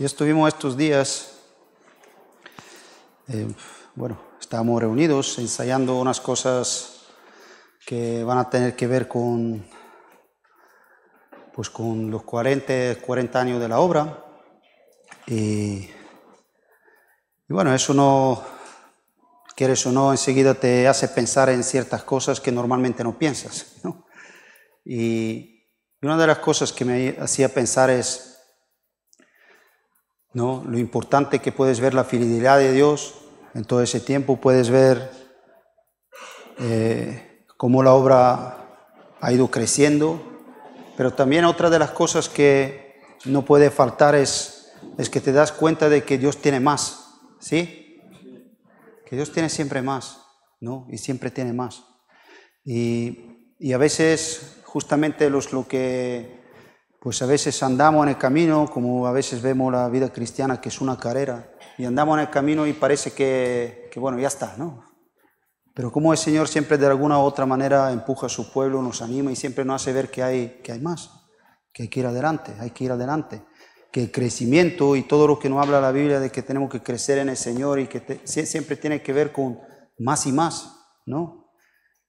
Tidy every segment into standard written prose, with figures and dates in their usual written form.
Y estuvimos estos días, estábamos reunidos ensayando unas cosas que van a tener que ver con los 40 años de la obra. Y bueno, eso no, quieres o no, enseguida te hace pensar en ciertas cosas que normalmente no piensas, ¿no? Y una de las cosas que me hacía pensar es, ¿no?, lo importante que puedes ver la fidelidad de Dios en todo ese tiempo. Puedes ver cómo la obra ha ido creciendo, pero también otra de las cosas que no puede faltar es que te das cuenta de que Dios tiene más, ¿sí? Que Dios tiene siempre más, ¿no? Y siempre tiene más. Y a veces, justamente lo que pues a veces andamos en el camino, como a veces vemos la vida cristiana, que es una carrera, y andamos en el camino y parece que bueno, ya está, ¿no? Pero como el Señor siempre de alguna u otra manera empuja a su pueblo, nos anima y siempre nos hace ver que hay más, que hay que ir adelante, que el crecimiento y todo lo que nos habla la Biblia de que tenemos que crecer en el Señor y que siempre tiene que ver con más y más, ¿no?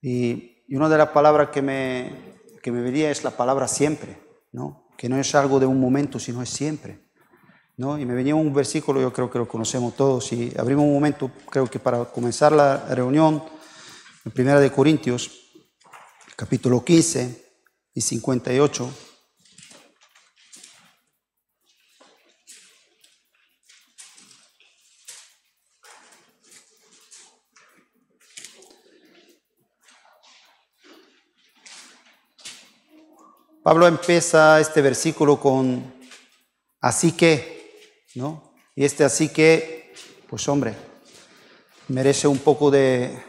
Y una de las palabras que me venía es la palabra siempre, ¿no? Que no es algo de un momento, sino es siempre, ¿no? Y me venía un versículo, yo creo que lo conocemos todos, y abrimos un momento, creo que para comenzar la reunión, en 1 Corintios, capítulo 15 y 58. Pablo empieza este versículo con así que, ¿no? Y este así que, pues hombre, merece un poco de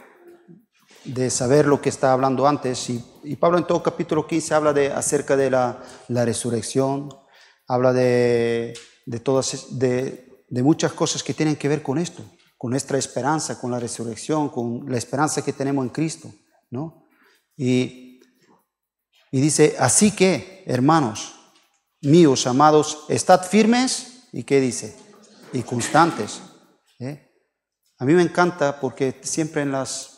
saber lo que está hablando antes. Y Pablo en todo capítulo 15 habla acerca de la resurrección, habla de muchas cosas que tienen que ver con esto, con nuestra esperanza, con la resurrección, con la esperanza que tenemos en Cristo, ¿no? Y dice, así que, hermanos míos, amados, estad firmes, ¿y qué dice? Y constantes. A mí me encanta porque siempre en las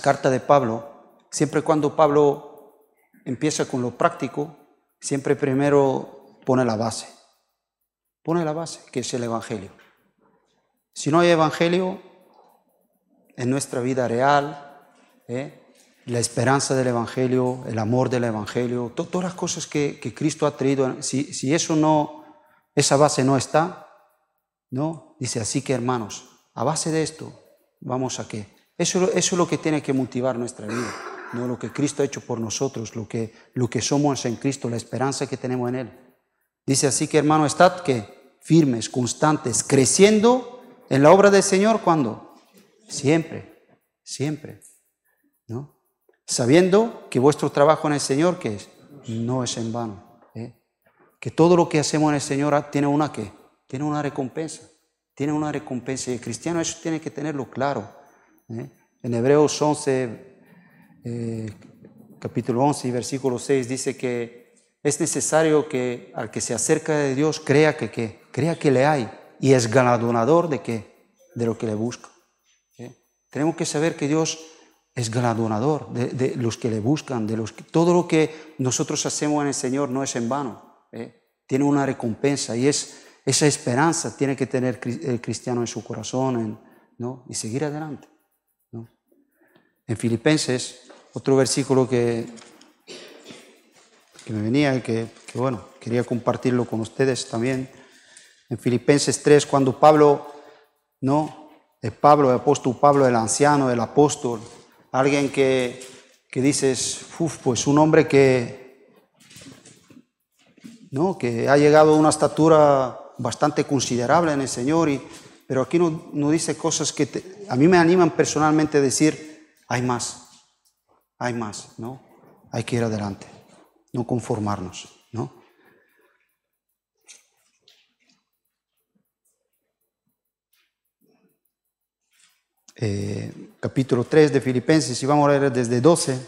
cartas de Pablo, siempre cuando Pablo empieza con lo práctico, siempre primero pone la base, que es el Evangelio. Si no hay Evangelio en nuestra vida real, la esperanza del Evangelio, el amor del Evangelio, todas las cosas que Cristo ha traído, si esa base no está, ¿no? Dice, así que hermanos, a base de esto, vamos a qué. Eso es lo que tiene que motivar nuestra vida, ¿no? Lo que Cristo ha hecho por nosotros, lo que somos en Cristo, la esperanza que tenemos en Él. Dice, así que hermanos, estad ¿qué? Firmes, constantes, creciendo en la obra del Señor, ¿cuándo? Siempre, ¿no? Sabiendo que vuestro trabajo en el Señor, ¿qué es? No es en vano, que todo lo que hacemos en el Señor tiene una ¿qué? Tiene una recompensa, y el cristiano eso tiene que tenerlo claro. En Hebreos 11, capítulo 11 y versículo 6 dice que es necesario que al que se acerca de Dios crea que le hay y es galardonador de ¿qué? De lo que le busca. Tenemos que saber que Dios es galardonador de los que le buscan, todo lo que nosotros hacemos en el Señor no es en vano, tiene una recompensa y esa esperanza tiene que tener el cristiano en su corazón, ¿no? Y seguir adelante, ¿no? En Filipenses, otro versículo que me venía y que bueno, quería compartirlo con ustedes también. En Filipenses 3, cuando Pablo, ¿no? El apóstol Pablo, el anciano, el apóstol, alguien que dices, pues un hombre ¿no? Que ha llegado a una estatura bastante considerable en el Señor, pero aquí no dice cosas que a mí me animan personalmente a decir, hay más, ¿no? Hay que ir adelante, no conformarnos, ¿no? Capítulo 3 de Filipenses, y vamos a leer desde 12.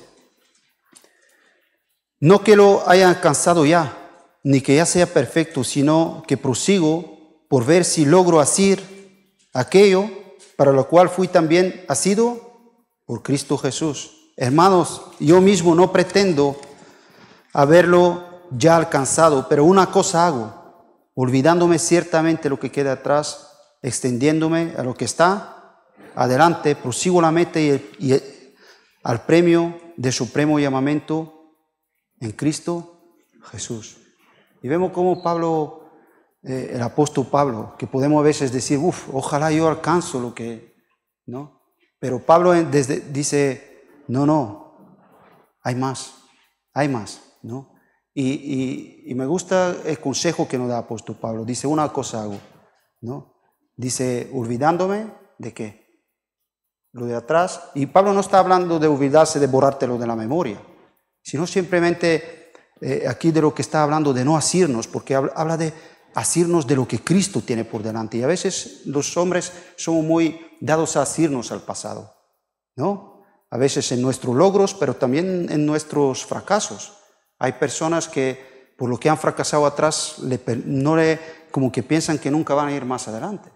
No que lo hayan alcanzado ya, ni que ya sea perfecto, sino que prosigo por ver si logro hacer aquello para lo cual fui también asido por Cristo Jesús. Hermanos, yo mismo no pretendo haberlo ya alcanzado, pero una cosa hago, olvidándome ciertamente lo que queda atrás, extendiéndome a lo que está adelante, prosigo la meta y al premio de supremo llamamiento en Cristo Jesús. Y vemos cómo Pablo, el apóstol Pablo, que podemos a veces decir, ojalá yo alcanzo lo que, ¿no? Pero Pablo dice, no, hay más, ¿no? Y me gusta el consejo que nos da el apóstol Pablo. Dice, una cosa hago, ¿no? Dice, olvidándome de qué, lo de atrás. Y Pablo no está hablando de olvidarse, de borrártelo de la memoria, sino simplemente aquí de lo que está hablando de no asirnos, porque habla de asirnos de lo que Cristo tiene por delante. Y a veces los hombres somos muy dados a asirnos al pasado, ¿no? A veces en nuestros logros, pero también en nuestros fracasos. Hay personas que por lo que han fracasado atrás, como que piensan que nunca van a ir más adelante.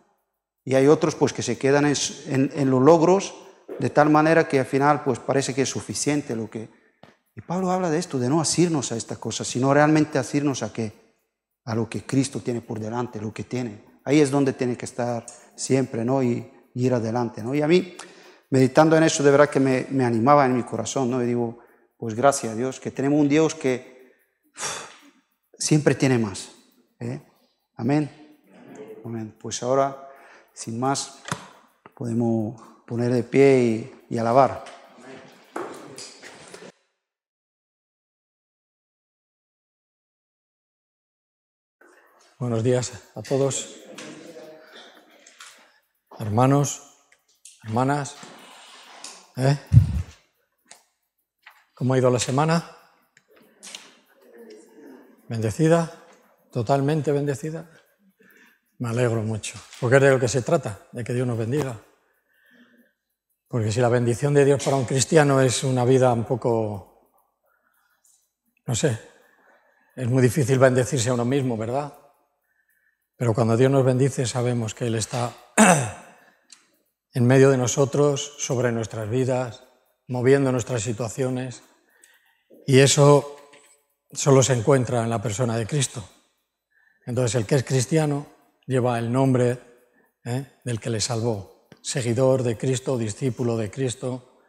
Y hay otros pues que se quedan en los logros de tal manera que al final pues parece que es suficiente lo que... Y Pablo habla de esto, de no asirnos a estas cosas, sino realmente asirnos a qué, a lo que Cristo tiene por delante, lo que tiene. Ahí es donde tiene que estar siempre, ¿no? Y ir adelante, ¿no? Y a mí, meditando en eso, de verdad que me animaba en mi corazón, ¿no? Y digo, pues gracias a Dios, que tenemos un Dios que siempre tiene más, ¿eh? Amén. Amén. Pues ahora, sin más, podemos poner de pie y alabar. Buenos días a todos, hermanos, hermanas. ¿Cómo ha ido la semana? ¿Bendecida? ¿Totalmente bendecida? Me alegro mucho, porque es de lo que se trata, de que Dios nos bendiga. Porque si la bendición de Dios para un cristiano es una vida un poco, no sé, es muy difícil bendecirse a uno mismo, ¿verdad? Pero cuando Dios nos bendice sabemos que Él está en medio de nosotros, sobre nuestras vidas, moviendo nuestras situaciones, y eso solo se encuentra en la persona de Cristo. Entonces el que es cristiano lleva el nombre del que le salvó, seguidor de Cristo, discípulo de Cristo,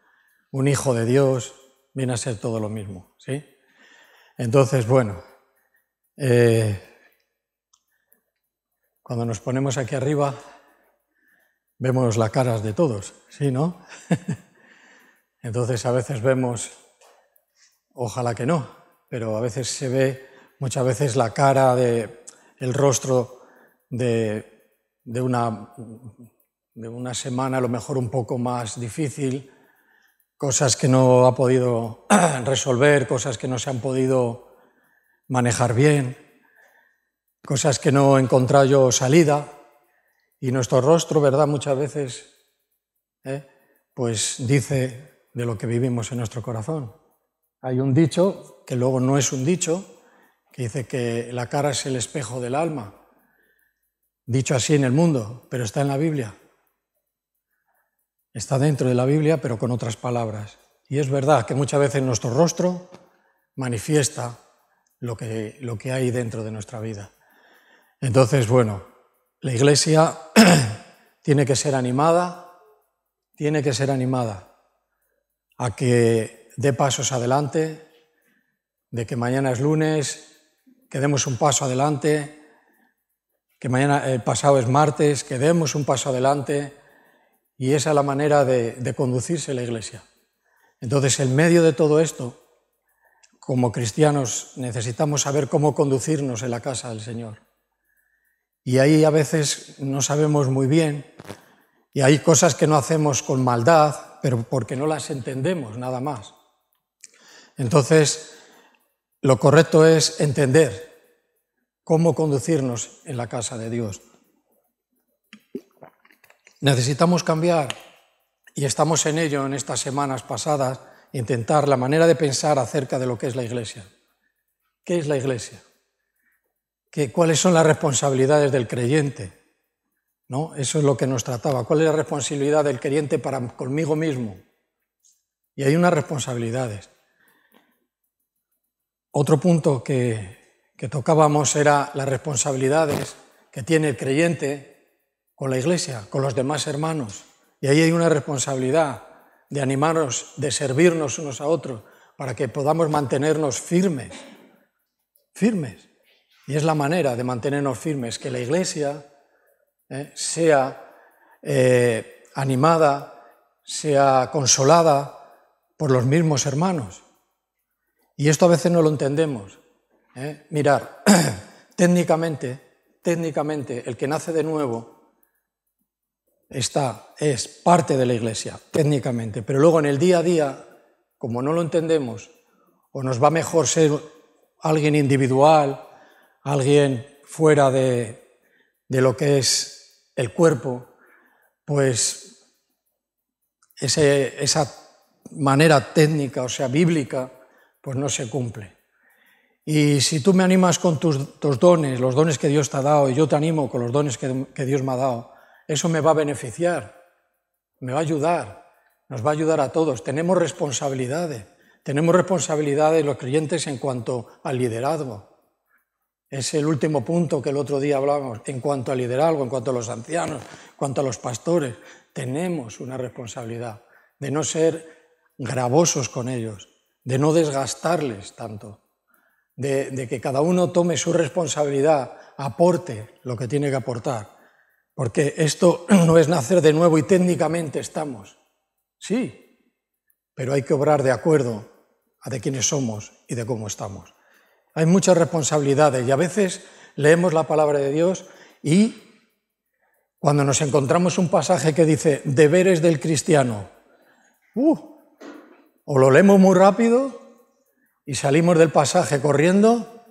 un hijo de Dios, viene a ser todo lo mismo, ¿sí? Entonces, bueno, cuando nos ponemos aquí arriba, vemos las caras de todos, ¿sí, no? Entonces a veces vemos, ojalá que no, pero a veces se ve muchas veces la cara, el rostro de una semana a lo mejor un poco más difícil, cosas que no ha podido resolver, cosas que no se han podido manejar bien, cosas que no he encontrado yo salida, y nuestro rostro, ¿verdad?, muchas veces pues dice de lo que vivimos en nuestro corazón. Hay un dicho, que luego no es un dicho, que dice que la cara es el espejo del alma, dicho así en el mundo, pero está en la Biblia. Está dentro de la Biblia, pero con otras palabras. Y es verdad que muchas veces nuestro rostro manifiesta lo que hay dentro de nuestra vida. Entonces, bueno, la Iglesia tiene que ser animada a que dé pasos adelante, de que mañana es lunes, que demos un paso adelante, que mañana, el pasado es martes, que demos un paso adelante, y esa es la manera de conducirse la Iglesia. Entonces, en medio de todo esto, como cristianos necesitamos saber cómo conducirnos en la casa del Señor. Y ahí a veces no sabemos muy bien, y hay cosas que no hacemos con maldad, pero porque no las entendemos, nada más. Entonces, lo correcto es entender cómo conducirnos en la casa de Dios. Necesitamos cambiar, y estamos en ello en estas semanas pasadas, intentar la manera de pensar acerca de lo que es la Iglesia. ¿Qué es la Iglesia? cuáles son las responsabilidades del creyente, ¿no? Eso es lo que nos trataba. ¿Cuál es la responsabilidad del creyente para conmigo mismo? Y hay unas responsabilidades. Otro punto que tocábamos era las responsabilidades que tiene el creyente con la Iglesia, con los demás hermanos. Y ahí hay una responsabilidad de animarnos, de servirnos unos a otros, para que podamos mantenernos firmes. Y es la manera de mantenernos firmes, que la Iglesia sea animada, sea consolada por los mismos hermanos. Y esto a veces no lo entendemos. Mirar, técnicamente, el que nace de nuevo es parte de la Iglesia, técnicamente, pero luego en el día a día, como no lo entendemos, o nos va mejor ser alguien individual, alguien fuera de lo que es el cuerpo, pues esa manera técnica, o sea, bíblica, pues no se cumple. Y si tú me animas con tus dones, los dones que Dios te ha dado, y yo te animo con los dones que Dios me ha dado, eso me va a beneficiar, me va a ayudar, nos va a ayudar a todos. Tenemos responsabilidades los creyentes en cuanto al liderazgo. Es el último punto que el otro día hablábamos, en cuanto al liderazgo, en cuanto a los ancianos, en cuanto a los pastores. Tenemos una responsabilidad de no ser gravosos con ellos, de no desgastarles tanto, de que cada uno tome su responsabilidad, aporte lo que tiene que aportar, porque esto no es nacer de nuevo y técnicamente estamos. Sí, pero hay que obrar de acuerdo a de quiénes somos y de cómo estamos. Hay muchas responsabilidades y a veces leemos la palabra de Dios y cuando nos encontramos un pasaje que dice deberes del cristiano, o lo leemos muy rápido y salimos del pasaje corriendo,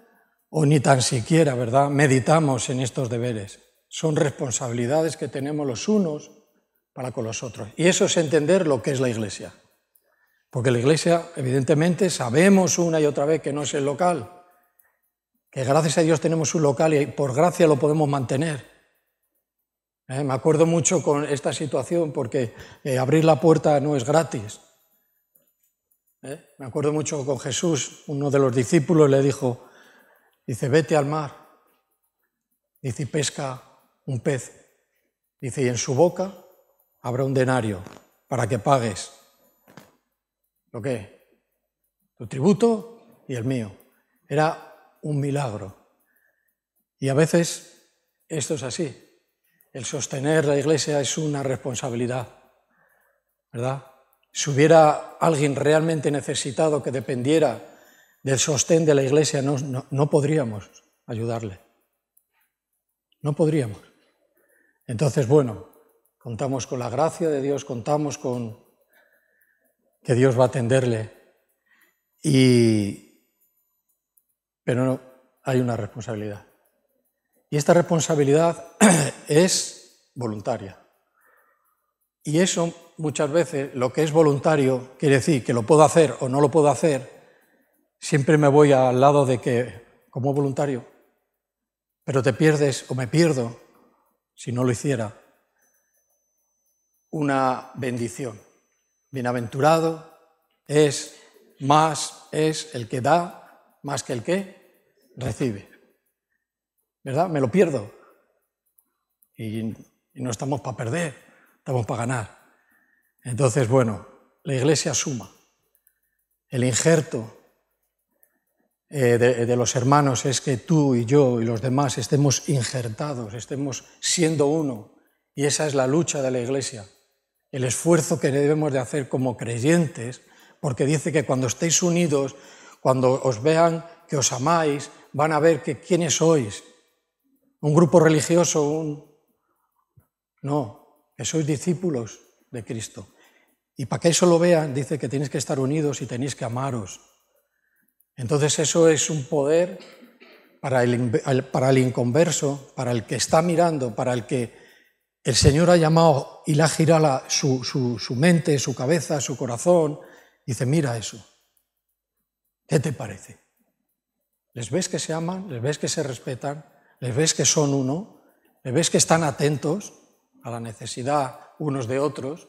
o ni tan siquiera, ¿verdad?, meditamos en estos deberes. Son responsabilidades que tenemos los unos para con los otros. Y eso es entender lo que es la Iglesia. Porque la Iglesia, evidentemente, sabemos una y otra vez que no es el local, que gracias a Dios tenemos un local y por gracia lo podemos mantener. Me acuerdo mucho con esta situación porque abrir la puerta no es gratis. Me acuerdo mucho con Jesús, uno de los discípulos le dijo, dice, vete al mar, dice, y pesca un pez, dice, y en su boca habrá un denario para que pagues. ¿Lo qué? Tu tributo y el mío. Era un milagro. Y a veces esto es así. El sostener la Iglesia es una responsabilidad, ¿verdad? Si hubiera alguien realmente necesitado que dependiera del sostén de la Iglesia, no podríamos ayudarle. No podríamos. Entonces, bueno, contamos con la gracia de Dios, contamos con que Dios va a atenderle, pero no, hay una responsabilidad. Y esta responsabilidad es voluntaria. Y eso, muchas veces, lo que es voluntario, quiere decir que lo puedo hacer o no lo puedo hacer, siempre me voy al lado de que, como voluntario, pero te pierdes o me pierdo, si no lo hiciera, una bendición. Bienaventurado es el que da más que el que recibe. ¿Verdad? Me lo pierdo. Y no estamos para perder, estamos para ganar. Entonces, bueno, la Iglesia suma. El injerto de los hermanos es que tú y yo y los demás estemos injertados, estemos siendo uno. Y esa es la lucha de la Iglesia. El esfuerzo que debemos de hacer como creyentes, porque dice que cuando estéis unidos, cuando os vean que os amáis, van a ver que quiénes sois. Un grupo religioso, no, que sois discípulos de Cristo. Y para que eso lo vean, dice que tenéis que estar unidos y tenéis que amaros. Entonces eso es un poder para el inconverso, para el que está mirando, para el que el Señor ha llamado y le ha girado su mente, su cabeza, su corazón. Dice, mira eso. ¿Qué te parece? ¿Les ves que se aman? ¿Les ves que se respetan? les ves que son uno, les ves que están atentos a la necesidad unos de otros,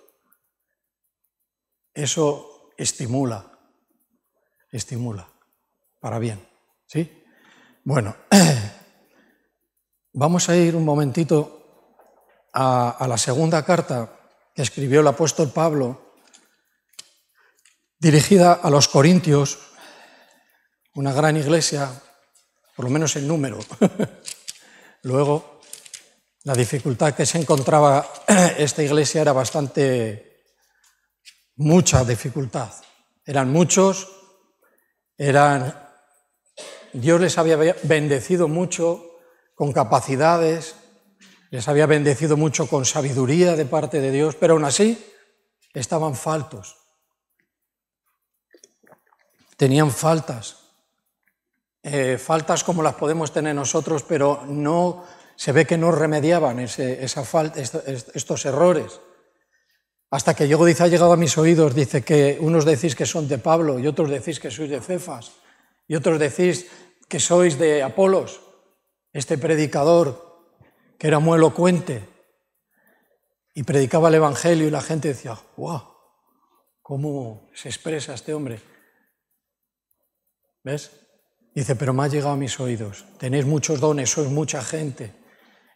eso estimula para bien, ¿sí? Bueno, vamos a ir un momentito a la segunda carta que escribió el apóstol Pablo, dirigida a los Corintios, una gran iglesia, por lo menos en número. Luego, la dificultad que se encontraba esta iglesia era mucha dificultad. Eran muchos, Dios les había bendecido mucho con capacidades, les había bendecido mucho con sabiduría de parte de Dios, pero aún así estaban faltos. Tenían faltas como las podemos tener nosotros, pero no se ve que no remediaban estos errores. Hasta que llegó, dice, ha llegado a mis oídos, dice que unos decís que son de Pablo y otros decís que sois de Cefas y otros decís que sois de Apolos, este predicador que era muy elocuente y predicaba el Evangelio y la gente decía, ¡guau! ¿Cómo se expresa este hombre? ¿Ves? Dice, pero me ha llegado a mis oídos, tenéis muchos dones, sois mucha gente,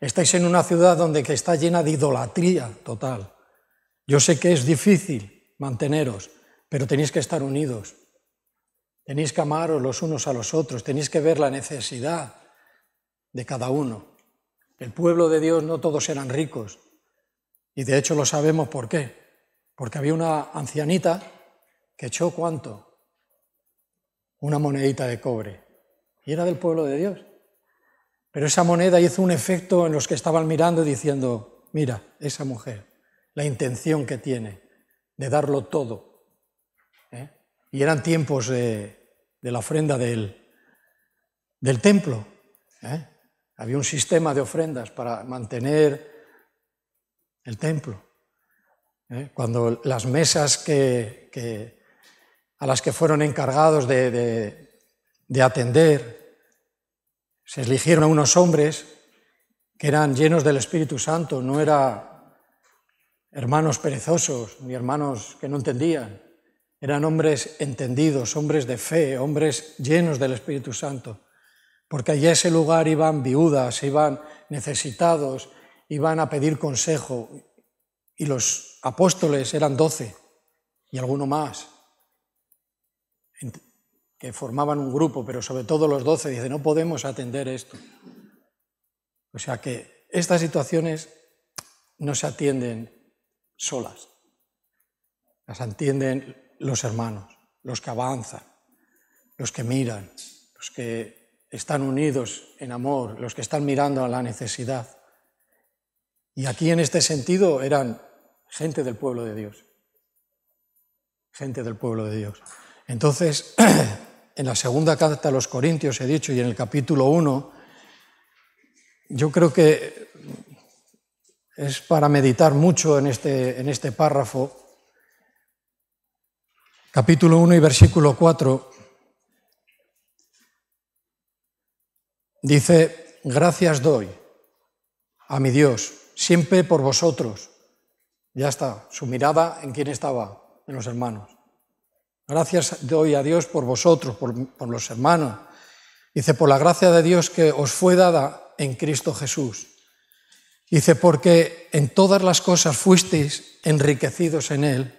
estáis en una ciudad donde que está llena de idolatría total. Yo sé que es difícil manteneros, pero tenéis que estar unidos, tenéis que amaros los unos a los otros, tenéis que ver la necesidad de cada uno. El pueblo de Dios no todos eran ricos, y de hecho lo sabemos por qué, porque había una ancianita que echó ¿cuánto? Una monedita de cobre, y era del pueblo de Dios. Pero esa moneda hizo un efecto en los que estaban mirando diciendo, mira, esa mujer, la intención que tiene de darlo todo. Y eran tiempos de la ofrenda del templo. Había un sistema de ofrendas para mantener el templo. Cuando las mesas a las que fueron encargados de atender, se eligieron a unos hombres que eran llenos del Espíritu Santo, no eran hermanos perezosos ni hermanos que no entendían, eran hombres entendidos, hombres de fe, hombres llenos del Espíritu Santo, porque allí a ese lugar iban viudas, iban necesitados, iban a pedir consejo, y los apóstoles eran 12 y alguno más, que formaban un grupo, pero sobre todo los 12, dice, no podemos atender esto. O sea que estas situaciones no se atienden solas, las atienden los hermanos, los que avanzan, los que miran, los que están unidos en amor, los que están mirando a la necesidad. Y aquí en este sentido eran gente del pueblo de Dios, gente del pueblo de Dios. Entonces, en la segunda carta a los Corintios he dicho, y en el capítulo 1, yo creo que es para meditar mucho en este párrafo. Capítulo 1 y versículo 4, dice, gracias doy a mi Dios, siempre por vosotros. Ya está, su mirada en quién estaba, en los hermanos. Gracias doy a Dios por vosotros, por los hermanos. Dice, por la gracia de Dios que os fue dada en Cristo Jesús. Dice, porque en todas las cosas fuisteis enriquecidos en Él.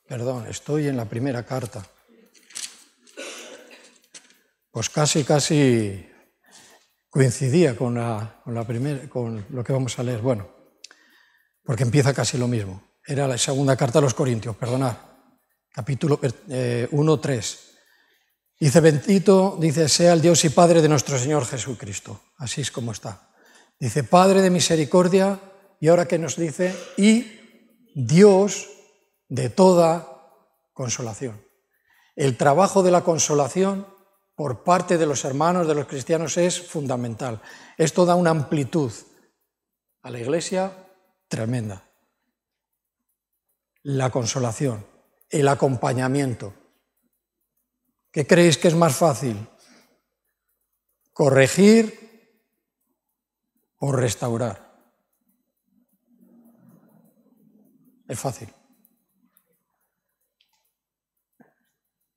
Perdón, estoy en la primera carta. Pues casi coincidía con lo que vamos a leer. Bueno, porque empieza casi lo mismo. Era la segunda carta a los Corintios, perdonad. Capítulo 1, 3. Dice, bendito, dice, sea el Dios y Padre de nuestro Señor Jesucristo. Así es como está. Dice, Padre de misericordia, y ahora que nos dice, y Dios de toda consolación. El trabajo de la consolación por parte de los hermanos, de los cristianos, es fundamental. Esto da una amplitud a la Iglesia tremenda. La consolación, el acompañamiento. ¿Qué creéis que es más fácil? corregir o restaurar. Es fácil.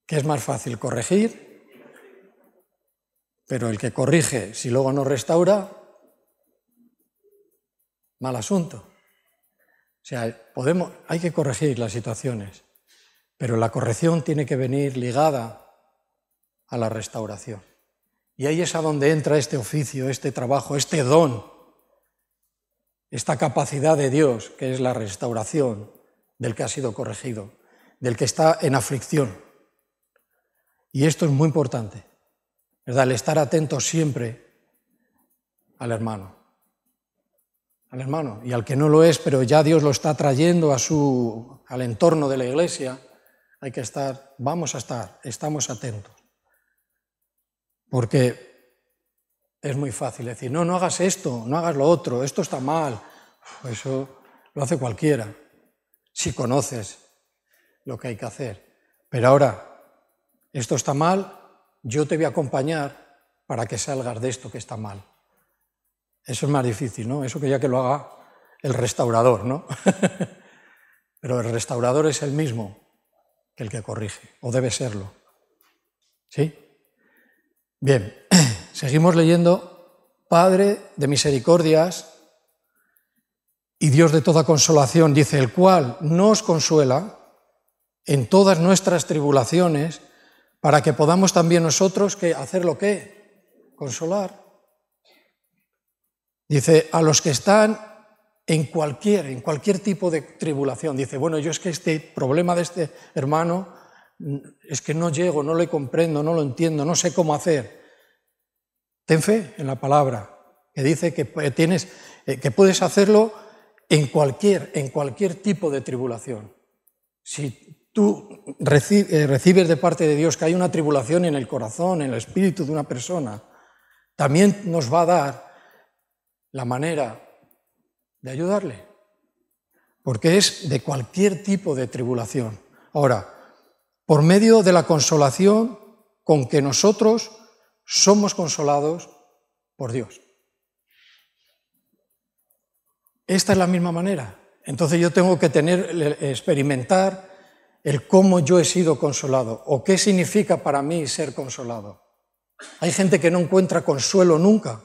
¿Qué es más fácil? Corregir, pero el que corrige, si luego no restaura, mal asunto. O sea, hay que corregir las situaciones, pero la corrección tiene que venir ligada a la restauración. Y ahí es a donde entra este oficio, este trabajo, este don, esta capacidad de Dios, que es la restauración del que ha sido corregido, del que está en aflicción. Y esto es muy importante, ¿verdad? El estar atento siempre al hermano. Al hermano, y al que no lo es, pero ya Dios lo está trayendo al entorno de la iglesia, hay que estar, estamos atentos. Porque es muy fácil decir, no hagas esto, no hagas lo otro, esto está mal. Eso lo hace cualquiera, si conoces lo que hay que hacer. Pero ahora, esto está mal, yo te voy a acompañar para que salgas de esto que está mal. Eso es más difícil, ¿no? Eso que ya que lo haga el restaurador, ¿no? Pero el restaurador es el mismo que el que corrige, o debe serlo. ¿Sí? Bien, seguimos leyendo. Padre de misericordias y Dios de toda consolación, dice, el cual nos consuela en todas nuestras tribulaciones, para que podamos también nosotros hacer lo que consolar. Dice, a los que están en cualquier tipo de tribulación. Dice, bueno, yo es que este problema de este hermano es que no llego, no le comprendo, no lo entiendo, no sé cómo hacer. Ten fe en la palabra, que dice que puedes hacerlo en cualquier tipo de tribulación. Si tú recibes de parte de Dios que hay una tribulación en el corazón, en el espíritu de una persona, también nos va a dar la manera de ayudarle, porque es de cualquier tipo de tribulación. Ahora, por medio de la consolación con que nosotros somos consolados por Dios. Esta es la misma manera. Entonces yo tengo que experimentar el cómo yo he sido consolado, o qué significa para mí ser consolado. Hay gente que no encuentra consuelo nunca,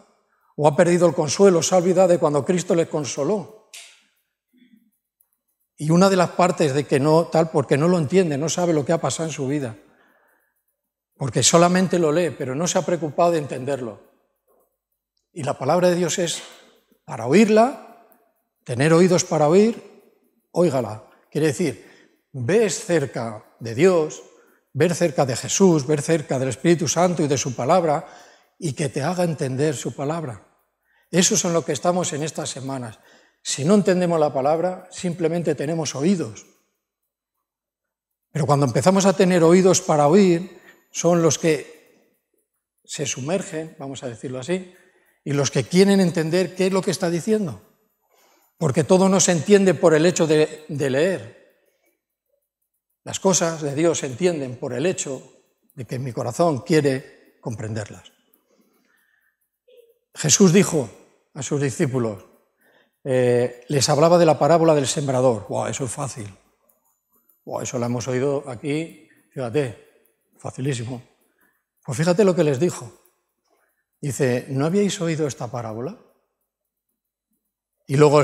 o ha perdido el consuelo, se ha olvidado de cuando Cristo le consoló. Y una de las partes de que no tal, porque no lo entiende, no sabe lo que ha pasado en su vida, porque solamente lo lee, pero no se ha preocupado de entenderlo. Y la palabra de Dios es para oírla, tener oídos para oír, óigala. Quiere decir, ves cerca de Dios, ver cerca de Jesús, ver cerca del Espíritu Santo y de su palabra, y que te haga entender su palabra. Eso es en lo que estamos en estas semanas. Si no entendemos la palabra, simplemente tenemos oídos. Pero cuando empezamos a tener oídos para oír, son los que se sumergen, vamos a decirlo así, y los que quieren entender qué es lo que está diciendo. Porque todo no se entiende por el hecho de leer. Las cosas de Dios se entienden por el hecho de que mi corazón quiere comprenderlas. Jesús dijo a sus discípulos, les hablaba de la parábola del sembrador. ¡Wow! Eso es fácil. ¡Wow! Eso lo hemos oído aquí, fíjate, facilísimo. Pues fíjate lo que les dijo. Dice, ¿no habíais oído esta parábola? Y luego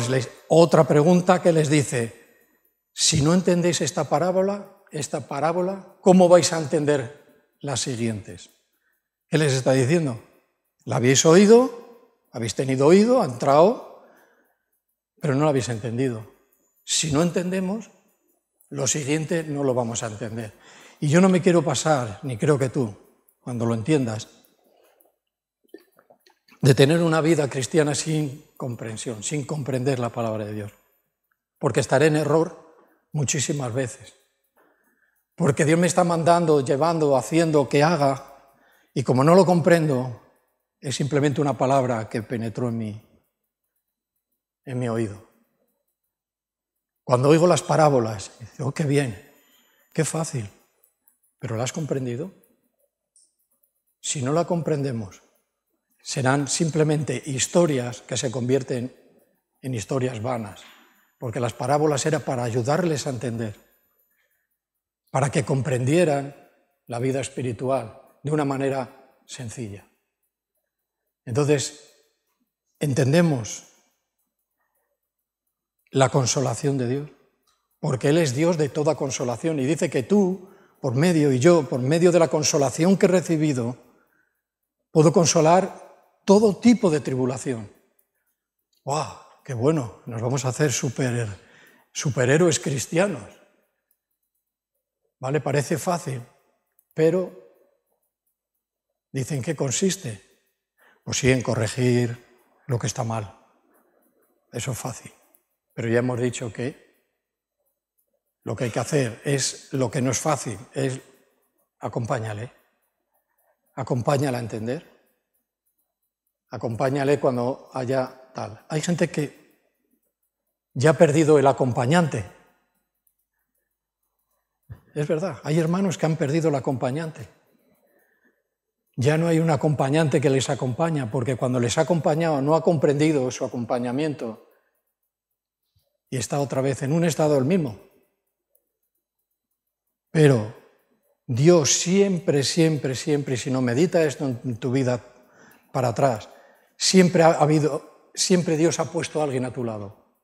otra pregunta que les dice, si no entendéis esta parábola, ¿cómo vais a entender las siguientes? ¿Qué les está diciendo? ¿La habéis oído? ¿Habéis tenido oído? ¿Ha entrado? Pero no lo habéis entendido. Si no entendemos, lo siguiente no lo vamos a entender. Y yo no me quiero pasar, ni creo que tú, cuando lo entiendas, de tener una vida cristiana sin comprensión, sin comprender la palabra de Dios. Porque estaré en error muchísimas veces. Porque Dios me está mandando, llevando, haciendo que haga, y como no lo comprendo, es simplemente una palabra que penetró en mi oído. Cuando oigo las parábolas, digo, qué bien, qué fácil, pero ¿la has comprendido? Si no la comprendemos, serán simplemente historias que se convierten en historias vanas, porque las parábolas eran para ayudarles a entender, para que comprendieran la vida espiritual de una manera sencilla. Entonces, entendemos la consolación de Dios, porque Él es Dios de toda consolación y dice que tú, por medio, y yo, por medio de la consolación que he recibido, puedo consolar todo tipo de tribulación. ¡Wow! ¡Qué bueno! Nos vamos a hacer superhéroes cristianos. ¿Vale? Parece fácil, pero dicen, ¿qué consiste? Pues sí, en corregir lo que está mal. Eso es fácil. Pero ya hemos dicho que lo que hay que hacer es lo que no es fácil, es acompáñale. Acompáñale a entender. Acompáñale cuando haya tal. Hay gente que ya ha perdido el acompañante. Es verdad, hay hermanos que han perdido el acompañante. Ya no hay un acompañante que les acompaña, porque cuando les ha acompañado no ha comprendido su acompañamiento y está otra vez en un estado del mismo. Pero Dios siempre, siempre, siempre, y si no medita esto en tu vida para atrás, siempre Dios ha puesto a alguien a tu lado.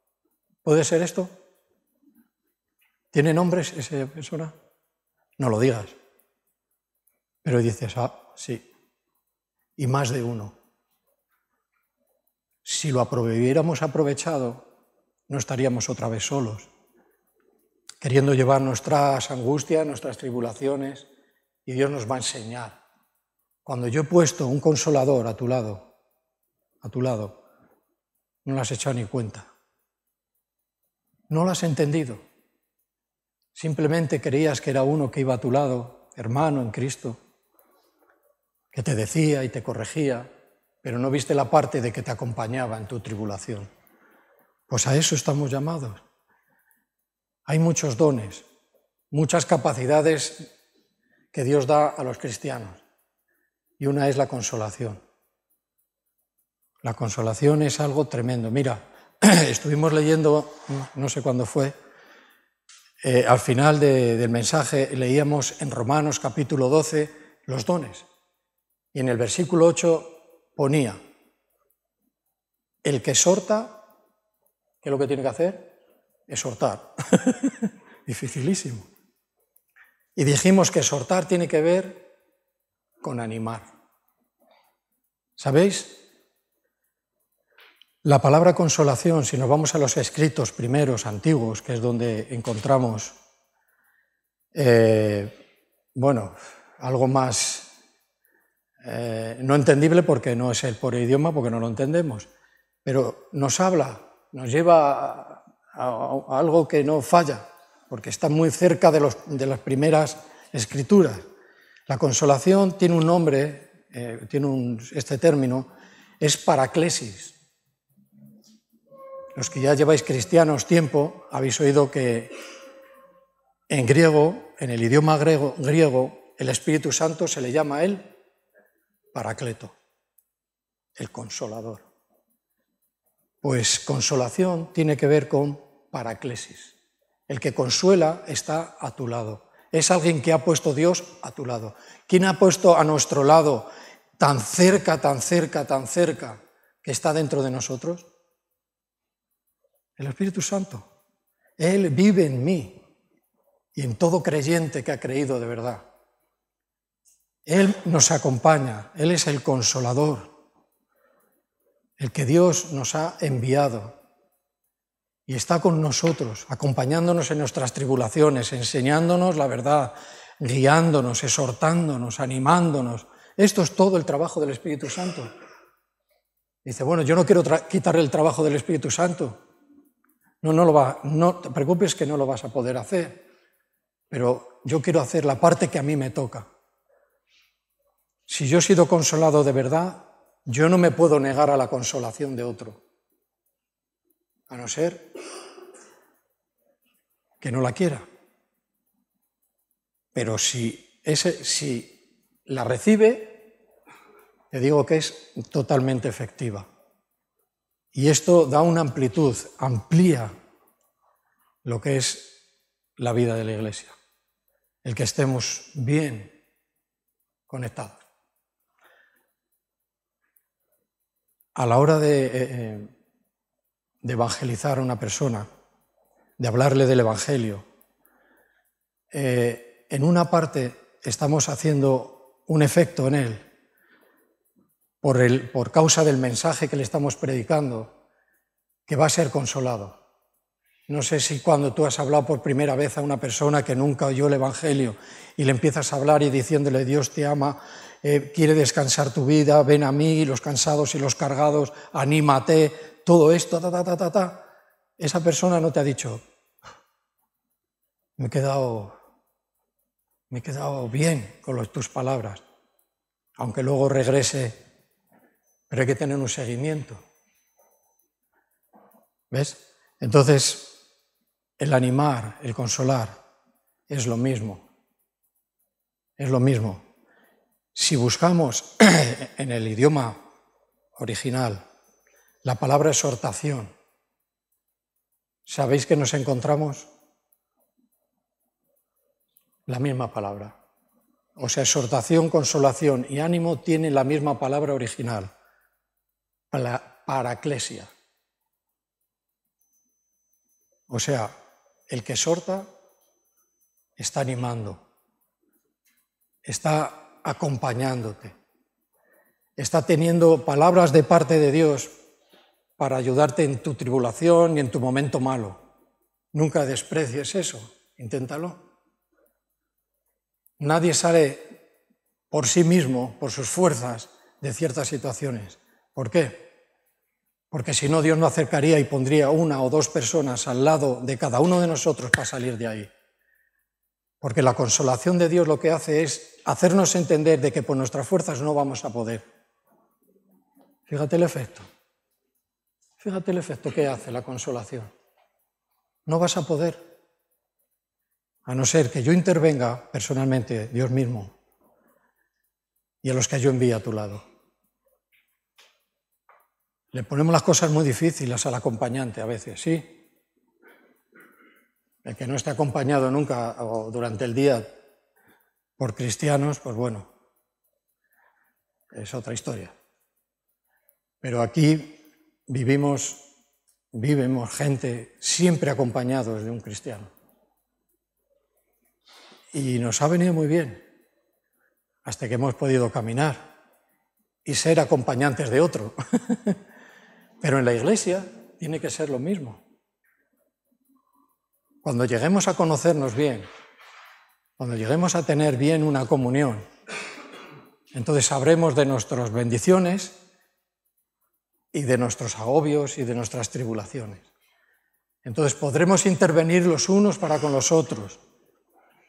¿Puede ser esto? ¿Tiene nombres esa persona? No lo digas. Pero dices, sí, y más de uno. Si lo hubiéramos aprovechado, no estaríamos otra vez solos, queriendo llevar nuestras angustias, nuestras tribulaciones, y Dios nos va a enseñar. Cuando yo he puesto un consolador a tu lado, no lo has echado ni cuenta. No lo has entendido. Simplemente creías que era uno que iba a tu lado, hermano en Cristo, que te decía y te corregía, pero no viste la parte de que te acompañaba en tu tribulación. Pues a eso estamos llamados. Hay muchos dones, muchas capacidades que Dios da a los cristianos, y una es la consolación. La consolación es algo tremendo. Mira, estuvimos leyendo, no sé cuándo fue, al final del mensaje leíamos en Romanos capítulo 12 los dones, y en el versículo 8 ponía, el que exhorta, ¿qué es lo que tiene que hacer? Exhortar. Dificilísimo. Y dijimos que exhortar tiene que ver con animar. ¿Sabéis? La palabra consolación, si nos vamos a los escritos primeros, antiguos, que es donde encontramos, algo más no entendible porque no es el por idioma, porque no lo entendemos, pero nos habla, nos lleva a algo que no falla, porque está muy cerca de las primeras escrituras. La consolación tiene un nombre, este término, es paraclesis. Los que ya lleváis cristianos tiempo, habéis oído que en griego, en el idioma griego, el Espíritu Santo se le llama el Paracleto, el consolador. Pues consolación tiene que ver con paraclesis. El que consuela está a tu lado. Es alguien que ha puesto Dios a tu lado. ¿Quién ha puesto a nuestro lado tan cerca, tan cerca, tan cerca, que está dentro de nosotros? El Espíritu Santo. Él vive en mí y en todo creyente que ha creído de verdad. Él nos acompaña, Él es el consolador, el que Dios nos ha enviado y está con nosotros, acompañándonos en nuestras tribulaciones, enseñándonos la verdad, guiándonos, exhortándonos, animándonos. Esto es todo el trabajo del Espíritu Santo. Dice, bueno, yo no quiero quitarle el trabajo del Espíritu Santo. No te preocupes que no lo vas a poder hacer, pero yo quiero hacer la parte que a mí me toca. Si yo he sido consolado de verdad, yo no me puedo negar a la consolación de otro, a no ser que no la quiera. Pero si la recibe, te digo que es totalmente efectiva. Y esto da una amplitud, amplía lo que es la vida de la Iglesia, el que estemos bien conectados. A la hora de evangelizar a una persona, de hablarle del Evangelio, en una parte estamos haciendo un efecto en él por causa del mensaje que le estamos predicando, que va a ser consolado. No sé si cuando tú has hablado por primera vez a una persona que nunca oyó el Evangelio y le empiezas a hablar y diciéndole Dios te ama, quiere descansar tu vida, ven a mí, los cansados y los cargados, anímate, todo esto, esa persona no te ha dicho, me he quedado bien con tus palabras, aunque luego regrese, pero hay que tener un seguimiento. ¿Ves? Entonces, el animar, el consolar, es lo mismo. Es lo mismo. Si buscamos en el idioma original la palabra exhortación, ¿sabéis que nos encontramos? La misma palabra. O sea, exhortación, consolación y ánimo tienen la misma palabra original, paraclesia. O sea, el que exhorta está animando, está acompañándote, está teniendo palabras de parte de Dios para ayudarte en tu tribulación y en tu momento malo. Nunca desprecies eso, inténtalo. Nadie sale por sí mismo, por sus fuerzas, de ciertas situaciones. ¿Por qué? Porque si no, Dios no acercaría y pondría una o dos personas al lado de cada uno de nosotros para salir de ahí. Porque la consolación de Dios lo que hace es hacernos entender de que por nuestras fuerzas no vamos a poder. Fíjate el efecto. Fíjate el efecto que hace la consolación. No vas a poder, a no ser que yo intervenga personalmente, Dios mismo, y a los que yo envíe a tu lado. Le ponemos las cosas muy difíciles al acompañante a veces, sí. El que no esté acompañado nunca o durante el día por cristianos, pues bueno, es otra historia. Pero aquí vivimos gente siempre acompañados de un cristiano. Y nos ha venido muy bien, hasta que hemos podido caminar y ser acompañantes de otro. Pero en la Iglesia tiene que ser lo mismo. Cuando lleguemos a conocernos bien, cuando lleguemos a tener bien una comunión, entonces sabremos de nuestras bendiciones y de nuestros agobios y de nuestras tribulaciones. Entonces podremos intervenir los unos para con los otros,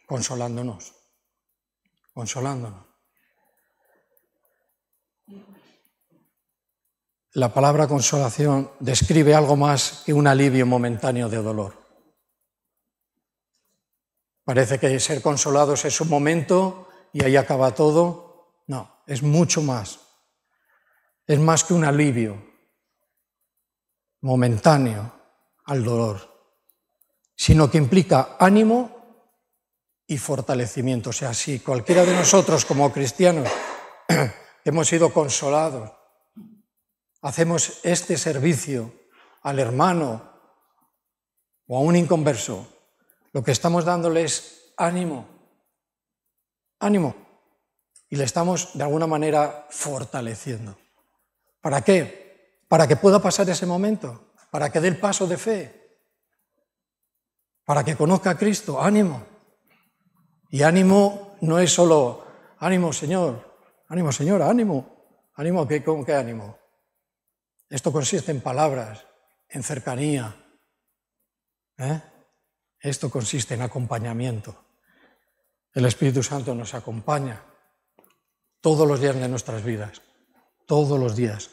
consolándonos. La palabra consolación describe algo más que un alivio momentáneo de dolor. Parece que ser consolados es un momento y ahí acaba todo. No, es mucho más. Es más que un alivio momentáneo al dolor, sino que implica ánimo y fortalecimiento. O sea, si cualquiera de nosotros como cristianos hemos sido consolados, hacemos este servicio al hermano o a un inconverso, lo que estamos dándole es ánimo, y le estamos de alguna manera fortaleciendo. ¿Para qué? Para que pueda pasar ese momento, para que dé el paso de fe, para que conozca a Cristo, ánimo. Y ánimo no es solo ánimo, Señor, ánimo, señora, ánimo. ¿Ánimo qué? ¿Cómo qué ánimo? Esto consiste en palabras, en cercanía. Esto consiste en acompañamiento. El Espíritu Santo nos acompaña todos los días de nuestras vidas, todos los días.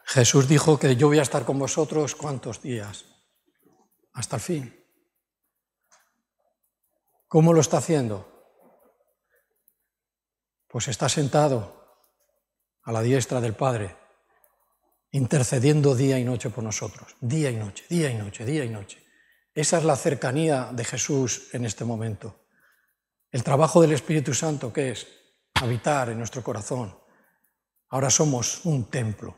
Jesús dijo que yo voy a estar con vosotros, ¿cuántos días? Hasta el fin. ¿Cómo lo está haciendo? Pues está sentado a la diestra del Padre, intercediendo día y noche por nosotros, día y noche, día y noche, día y noche. Esa es la cercanía de Jesús en este momento. El trabajo del Espíritu Santo, ¿qué es? Habitar en nuestro corazón. Ahora somos un templo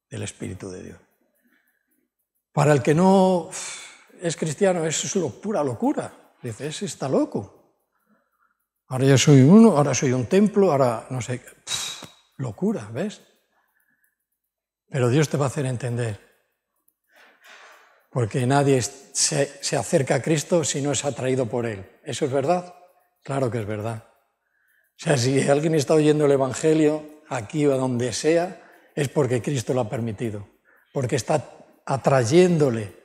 del Espíritu de Dios. Para el que no es cristiano, eso es pura locura. Dice, ese está loco. Ahora yo soy uno, ahora soy un templo, ahora no sé. Locura, ¿ves? Pero Dios te va a hacer entender. Porque nadie se acerca a Cristo si no es atraído por Él. ¿Eso es verdad? Claro que es verdad. O sea, si alguien está oyendo el Evangelio, aquí o donde sea, es porque Cristo lo ha permitido. Porque está atrayéndole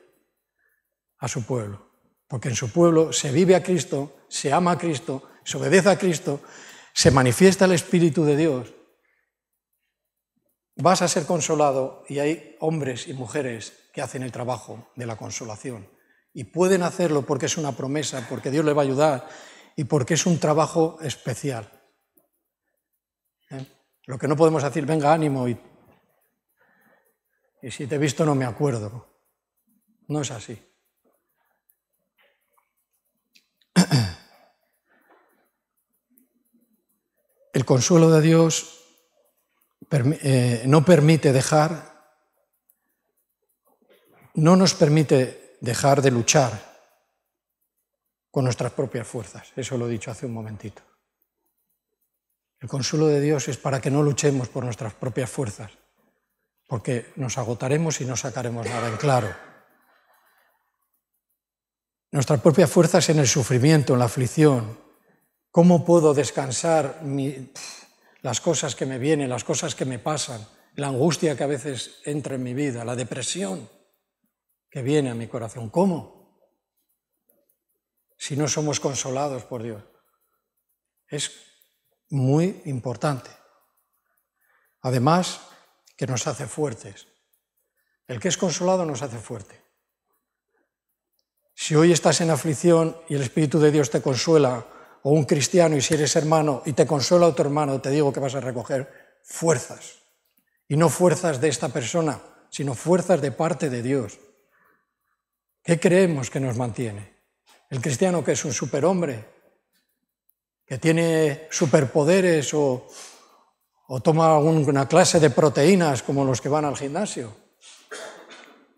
a su pueblo. Porque en su pueblo se vive a Cristo, se ama a Cristo, se obedece a Cristo, se manifiesta el Espíritu de Dios. Vas a ser consolado y hay hombres y mujeres que hacen el trabajo de la consolación. Y pueden hacerlo porque es una promesa, porque Dios le va a ayudar y porque es un trabajo especial. Lo que no podemos decir, venga, ánimo, y si te he visto no me acuerdo. No es así. El consuelo de Dios no nos permite dejar de luchar con nuestras propias fuerzas. Eso lo he dicho hace un momentito. El consuelo de Dios es para que no luchemos por nuestras propias fuerzas, porque nos agotaremos y no sacaremos nada en claro. Nuestras propias fuerzas en el sufrimiento, en la aflicción. ¿Cómo puedo descansar las cosas que me vienen, las cosas que me pasan, la angustia que a veces entra en mi vida, la depresión que viene a mi corazón? ¿Cómo? Si no somos consolados por Dios. Es muy importante. Además, que nos hace fuertes. El que es consolado nos hace fuerte. Si hoy estás en aflicción y el Espíritu de Dios te consuela, o un cristiano, y si eres hermano y te consuela a tu hermano, te digo que vas a recoger fuerzas. Y no fuerzas de esta persona, sino fuerzas de parte de Dios. ¿Qué creemos que nos mantiene? El cristiano que es un superhombre, que tiene superpoderes o toma alguna clase de proteínas como los que van al gimnasio.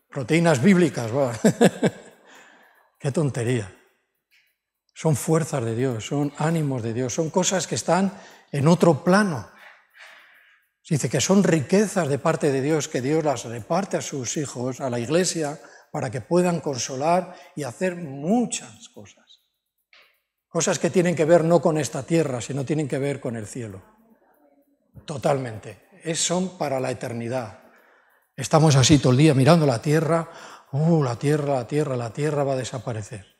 Proteínas bíblicas, bueno. Qué tontería. Son fuerzas de Dios, son ánimos de Dios, son cosas que están en otro plano. Dice que son riquezas de parte de Dios, que Dios las reparte a sus hijos, a la iglesia, para que puedan consolar y hacer muchas cosas. Cosas que tienen que ver no con esta tierra, sino tienen que ver con el cielo. Totalmente. Son para la eternidad. Estamos así todo el día mirando la tierra. La tierra va a desaparecer.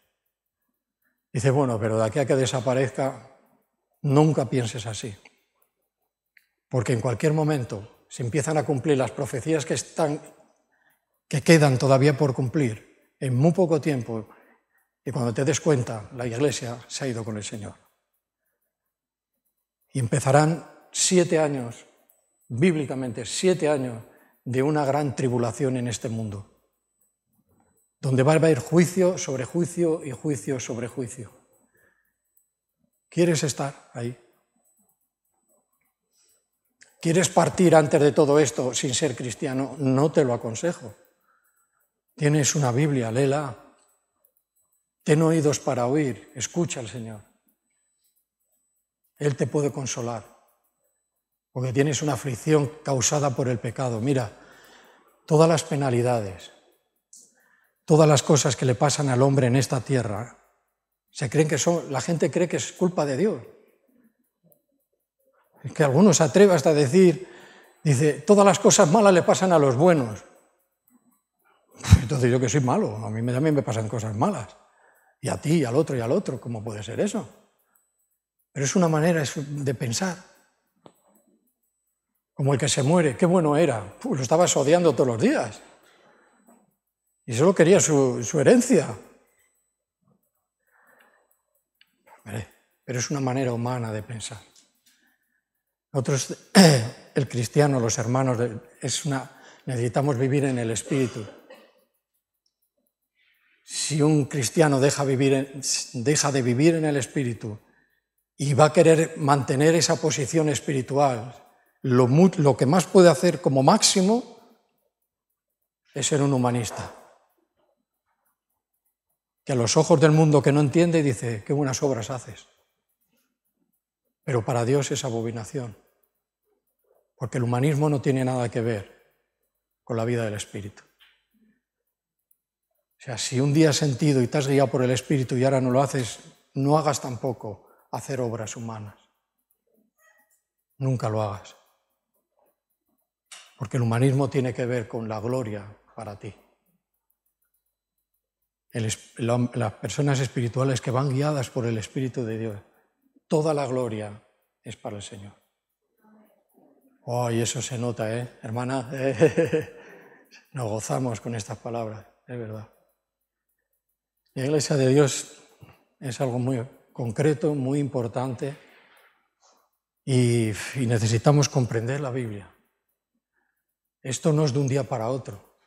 Dice, bueno, pero de aquí a que desaparezca, nunca pienses así. Porque en cualquier momento se empiezan a cumplir las profecías que quedan todavía por cumplir en muy poco tiempo, y cuando te des cuenta, la iglesia se ha ido con el Señor. Y empezarán 7 años, bíblicamente 7 años, de una gran tribulación en este mundo, donde va a haber juicio sobre juicio y juicio sobre juicio. ¿Quieres estar ahí? ¿Quieres partir antes de todo esto sin ser cristiano? No te lo aconsejo. Tienes una Biblia, léela. Ten oídos para oír, escucha al Señor. Él te puede consolar, porque tienes una aflicción causada por el pecado. Mira, todas las penalidades, todas las cosas que le pasan al hombre en esta tierra, la gente cree que es culpa de Dios. Es que algunos se atreven hasta a decir, dice, todas las cosas malas le pasan a los buenos. Entonces yo que soy malo, a mí también me pasan cosas malas. Y a ti, y al otro, ¿cómo puede ser eso? Pero es una manera de pensar. Como el que se muere, qué bueno era, lo estabas odiando todos los días. Y solo quería su herencia. Pero es una manera humana de pensar. Nosotros, el cristiano, los hermanos, necesitamos vivir en el Espíritu. Si un cristiano deja de vivir en el Espíritu y va a querer mantener esa posición espiritual, lo que más puede hacer como máximo es ser un humanista. Que a los ojos del mundo que no entiende dice, qué buenas obras haces. Pero para Dios es abominación. Porque el humanismo no tiene nada que ver con la vida del Espíritu. O sea, si un día has sentido y te has guiado por el Espíritu y ahora no lo haces, no hagas tampoco hacer obras humanas. Nunca lo hagas. Porque el humanismo tiene que ver con la gloria para ti. Las personas espirituales que van guiadas por el Espíritu de Dios, toda la gloria es para el Señor. Oh, y eso se nota, hermana. Nos gozamos con estas palabras, es verdad. La Iglesia de Dios es algo muy concreto, muy importante, y necesitamos comprender la Biblia. Esto no es de un día para otro,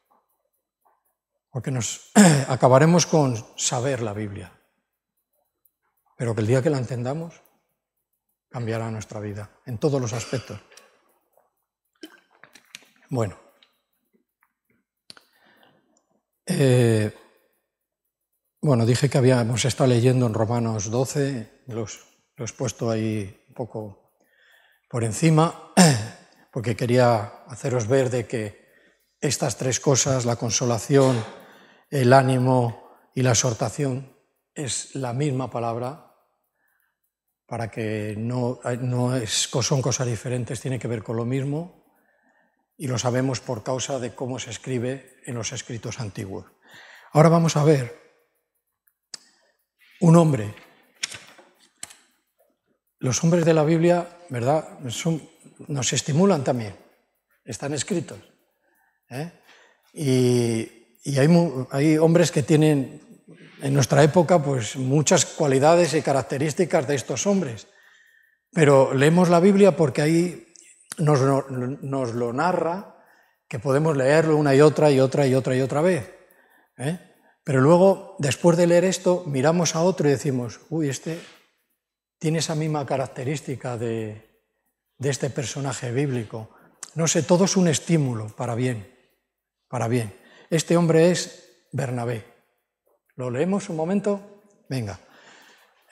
porque nos acabaremos con saber la Biblia, pero que el día que la entendamos cambiará nuestra vida en todos los aspectos. Bueno, dije que habíamos estado leyendo en Romanos 12, lo he puesto ahí un poco por encima, porque quería haceros ver de que estas tres cosas, la consolación, el ánimo y la exhortación, es la misma palabra, para que son cosas diferentes, tiene que ver con lo mismo, y lo sabemos por causa de cómo se escribe en los escritos antiguos. Ahora vamos a ver un hombre. Los hombres de la Biblia, ¿verdad?, nos estimulan también, están escritos. Y hay hombres que tienen en nuestra época pues, muchas cualidades y características de estos hombres, pero leemos la Biblia porque ahí nos lo narra, que podemos leerlo una y otra y otra y otra y otra vez. Pero luego, después de leer esto, miramos a otro y decimos, uy, este tiene esa misma característica de este personaje bíblico. No sé, todo es un estímulo para bien, para bien. Este hombre es Bernabé. ¿Lo leemos un momento? Venga.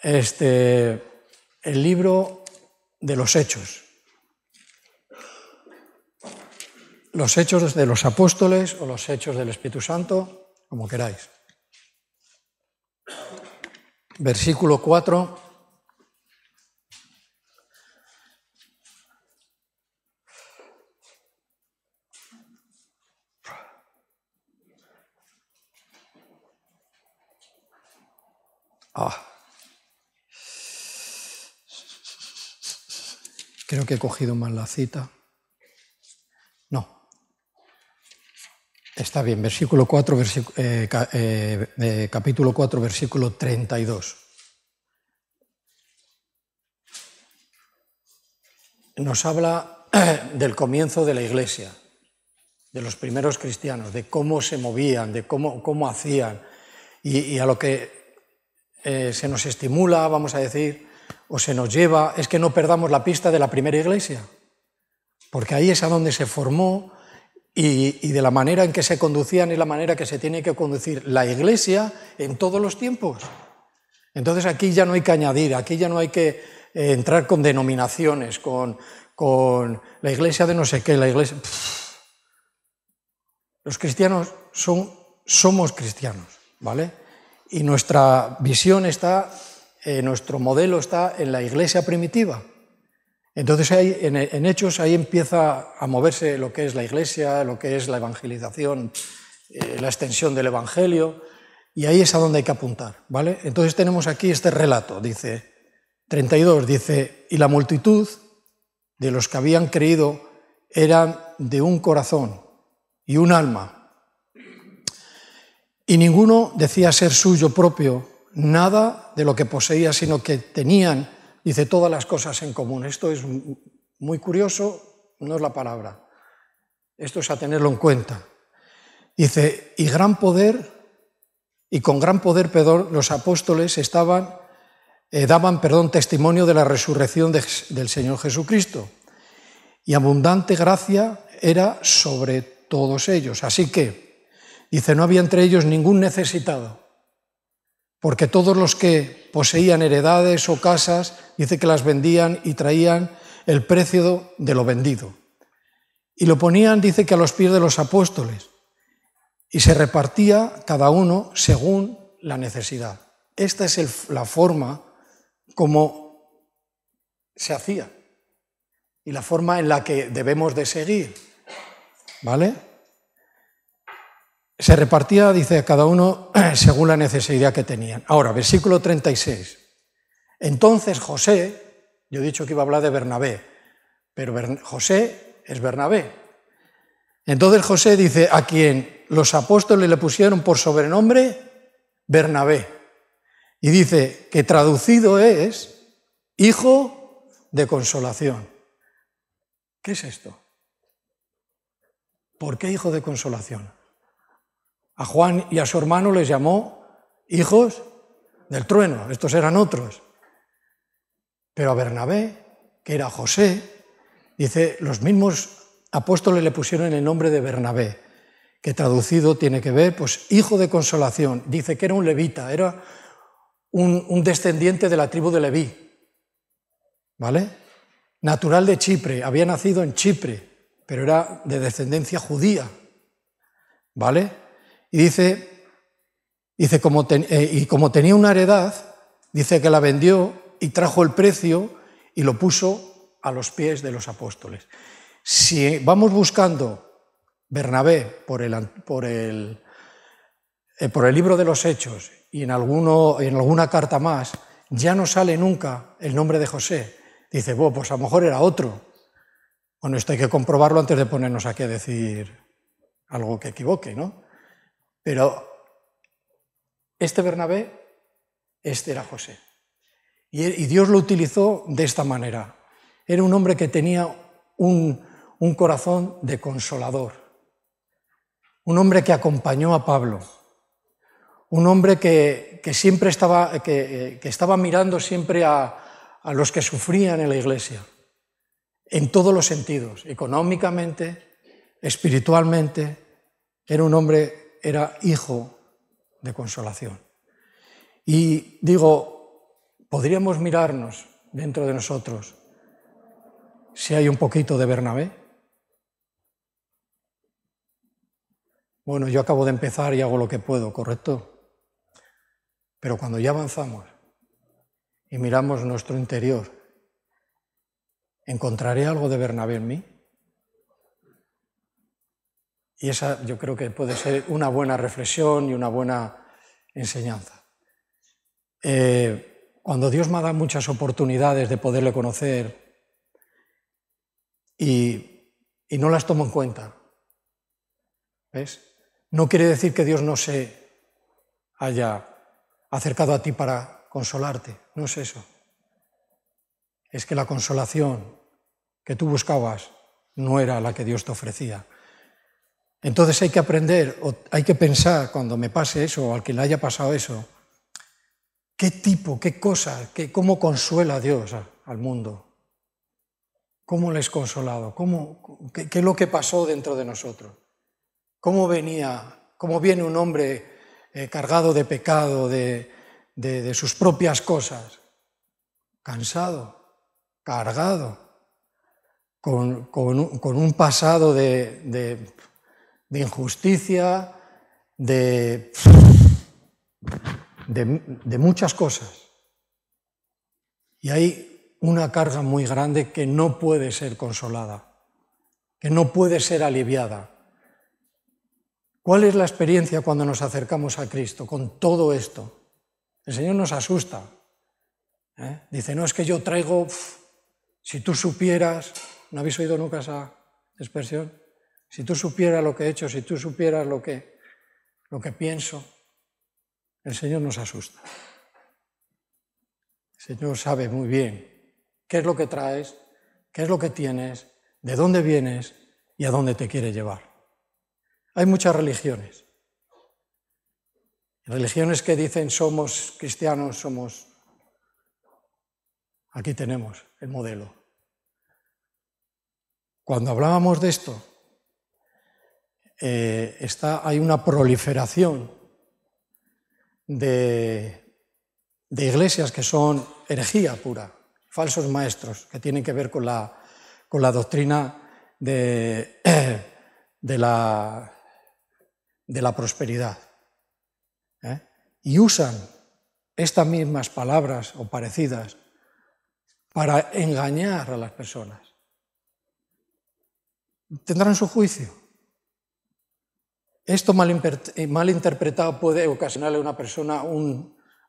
El libro de los Hechos. Los Hechos de los Apóstoles o los Hechos del Espíritu Santo, como queráis. Versículo 4. Creo que he cogido mal la cita. No. Está bien, versículo 4, capítulo 4, versículo 32. Nos habla del comienzo de la Iglesia, de los primeros cristianos, de cómo se movían, de cómo hacían, y a lo que se nos estimula, vamos a decir, o se nos lleva, es que no perdamos la pista de la primera Iglesia, porque ahí es a donde se formó. Y de la manera en que se conducían es la manera que se tiene que conducir la Iglesia en todos los tiempos. Entonces aquí ya no hay que añadir, aquí ya no hay que entrar con denominaciones, con la Iglesia de no sé qué, la Iglesia... Los cristianos somos cristianos, ¿vale? Y nuestra visión está, nuestro modelo está en la Iglesia primitiva. Entonces ahí, en Hechos ahí empieza a moverse lo que es la Iglesia, lo que es la evangelización, la extensión del Evangelio, y ahí es a donde hay que apuntar, ¿vale? Entonces tenemos aquí este relato, dice 32, dice, y la multitud de los que habían creído eran de un corazón y un alma, y ninguno decía ser suyo propio nada de lo que poseía, sino que tenían, dice, todas las cosas en común. Esto es muy curioso no es la palabra. Esto es a tenerlo en cuenta. Dice, y con gran poder, los apóstoles daban testimonio de la resurrección del Señor Jesucristo. Y abundante gracia era sobre todos ellos. Así que, dice, no había entre ellos ningún necesitado, porque todos los que poseían heredades o casas, dice que las vendían y traían el precio de lo vendido. Y lo ponían, dice, que a los pies de los apóstoles, y se repartía cada uno según la necesidad. Esta es la forma como se hacía y la forma en la que debemos de seguir, ¿vale? Se repartía, dice, a cada uno según la necesidad que tenían. Ahora, versículo 36. Entonces José, yo he dicho que iba a hablar de Bernabé, pero José es Bernabé. Entonces José dice, a quien los apóstoles le pusieron por sobrenombre Bernabé. Y dice que traducido es hijo de consolación. ¿Qué es esto? ¿Por qué hijo de consolación? A Juan y a su hermano les llamó hijos del trueno, estos eran otros. Pero a Bernabé, que era José, dice, los mismos apóstoles le pusieron el nombre de Bernabé, que traducido tiene que ver, pues, hijo de consolación. Dice que era un levita, era un descendiente de la tribu de Leví, ¿vale? Natural de Chipre, había nacido en Chipre, pero era de descendencia judía, ¿vale? Y dice como tenía una heredad, dice que la vendió y trajo el precio y lo puso a los pies de los apóstoles. Si vamos buscando Bernabé por el libro de los Hechos y en alguna carta más, ya no sale nunca el nombre de José. Dice, bueno, pues a lo mejor era otro. Bueno, esto hay que comprobarlo antes de ponernos aquí a decir algo que equivoque, ¿no? Pero este Bernabé, este era José. Y Dios lo utilizó de esta manera. Era un hombre que tenía un corazón de consolador. Un hombre que acompañó a Pablo. Un hombre que siempre estaba mirando siempre a los que sufrían en la iglesia, en todos los sentidos, económicamente, espiritualmente. Era hijo de consolación. Y digo, podríamos mirarnos dentro de nosotros si hay un poquito de Bernabé. Bueno, yo acabo de empezar y hago lo que puedo, ¿correcto? Pero cuando ya avanzamos y miramos nuestro interior, ¿encontraré algo de Bernabé en mí? Y esa yo creo que puede ser una buena reflexión y una buena enseñanza. Cuando Dios me da muchas oportunidades de poderle conocer y no las tomo en cuenta, ¿ves? No quiere decir que Dios no se haya acercado a ti para consolarte, no es eso. Es que la consolación que tú buscabas no era la que Dios te ofrecía. Entonces hay que aprender, o hay que pensar cuando me pase eso, o al que le haya pasado eso, qué tipo, qué cosa, cómo consuela a Dios al mundo. ¿Cómo le es consolado? ¿Qué es lo que pasó dentro de nosotros? ¿Cómo viene un hombre cargado de pecado, de sus propias cosas? Cansado, cargado, con un pasado de injusticia, de muchas cosas. Y hay una carga muy grande que no puede ser consolada, que no puede ser aliviada. ¿Cuál es la experiencia cuando nos acercamos a Cristo con todo esto? El Señor nos asusta. Dice, no, es que yo traigo, si tú supieras, ¿no habéis oído nunca esa expresión? Si tú supieras lo que he hecho, si tú supieras lo que pienso, el Señor nos asusta. El Señor sabe muy bien qué es lo que traes, qué es lo que tienes, de dónde vienes y a dónde te quiere llevar. Hay muchas religiones. Religiones que dicen somos cristianos, somos... Aquí tenemos el modelo. Cuando hablábamos de esto, hay una proliferación de iglesias que son herejía pura, falsos maestros, que tienen que ver con la doctrina de la prosperidad. Y usan estas mismas palabras o parecidas para engañar a las personas. Tendrán su juicio. Esto mal interpretado puede ocasionarle a una persona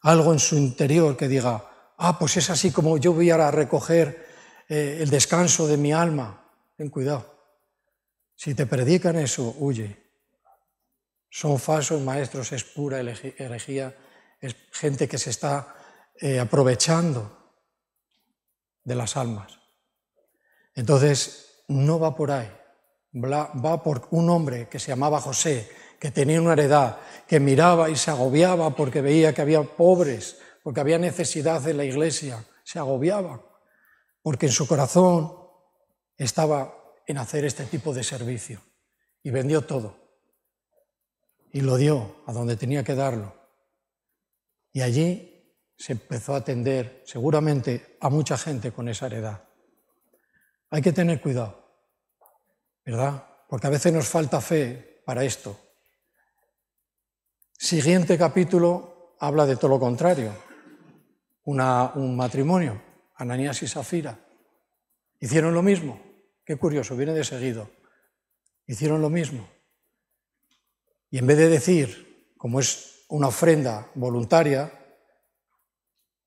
algo en su interior que diga, pues es así como yo voy a recoger el descanso de mi alma. Ten cuidado. Si te predican eso, huye. Son falsos maestros, es pura herejía, es gente que se está aprovechando de las almas. Entonces, no va por ahí. Va por un hombre que se llamaba José, que tenía una heredad, que miraba y se agobiaba porque veía que había pobres, porque había necesidad en la iglesia, se agobiaba, porque en su corazón estaba en hacer este tipo de servicio. Y vendió todo. Y lo dio a donde tenía que darlo. Y allí se empezó a atender seguramente a mucha gente con esa heredad. Hay que tener cuidado, ¿verdad? Porque a veces nos falta fe para esto. Siguiente capítulo habla de todo lo contrario. Un matrimonio, Ananías y Safira. Hicieron lo mismo. Qué curioso, viene de seguido. Hicieron lo mismo. Y en vez de decir, como es una ofrenda voluntaria,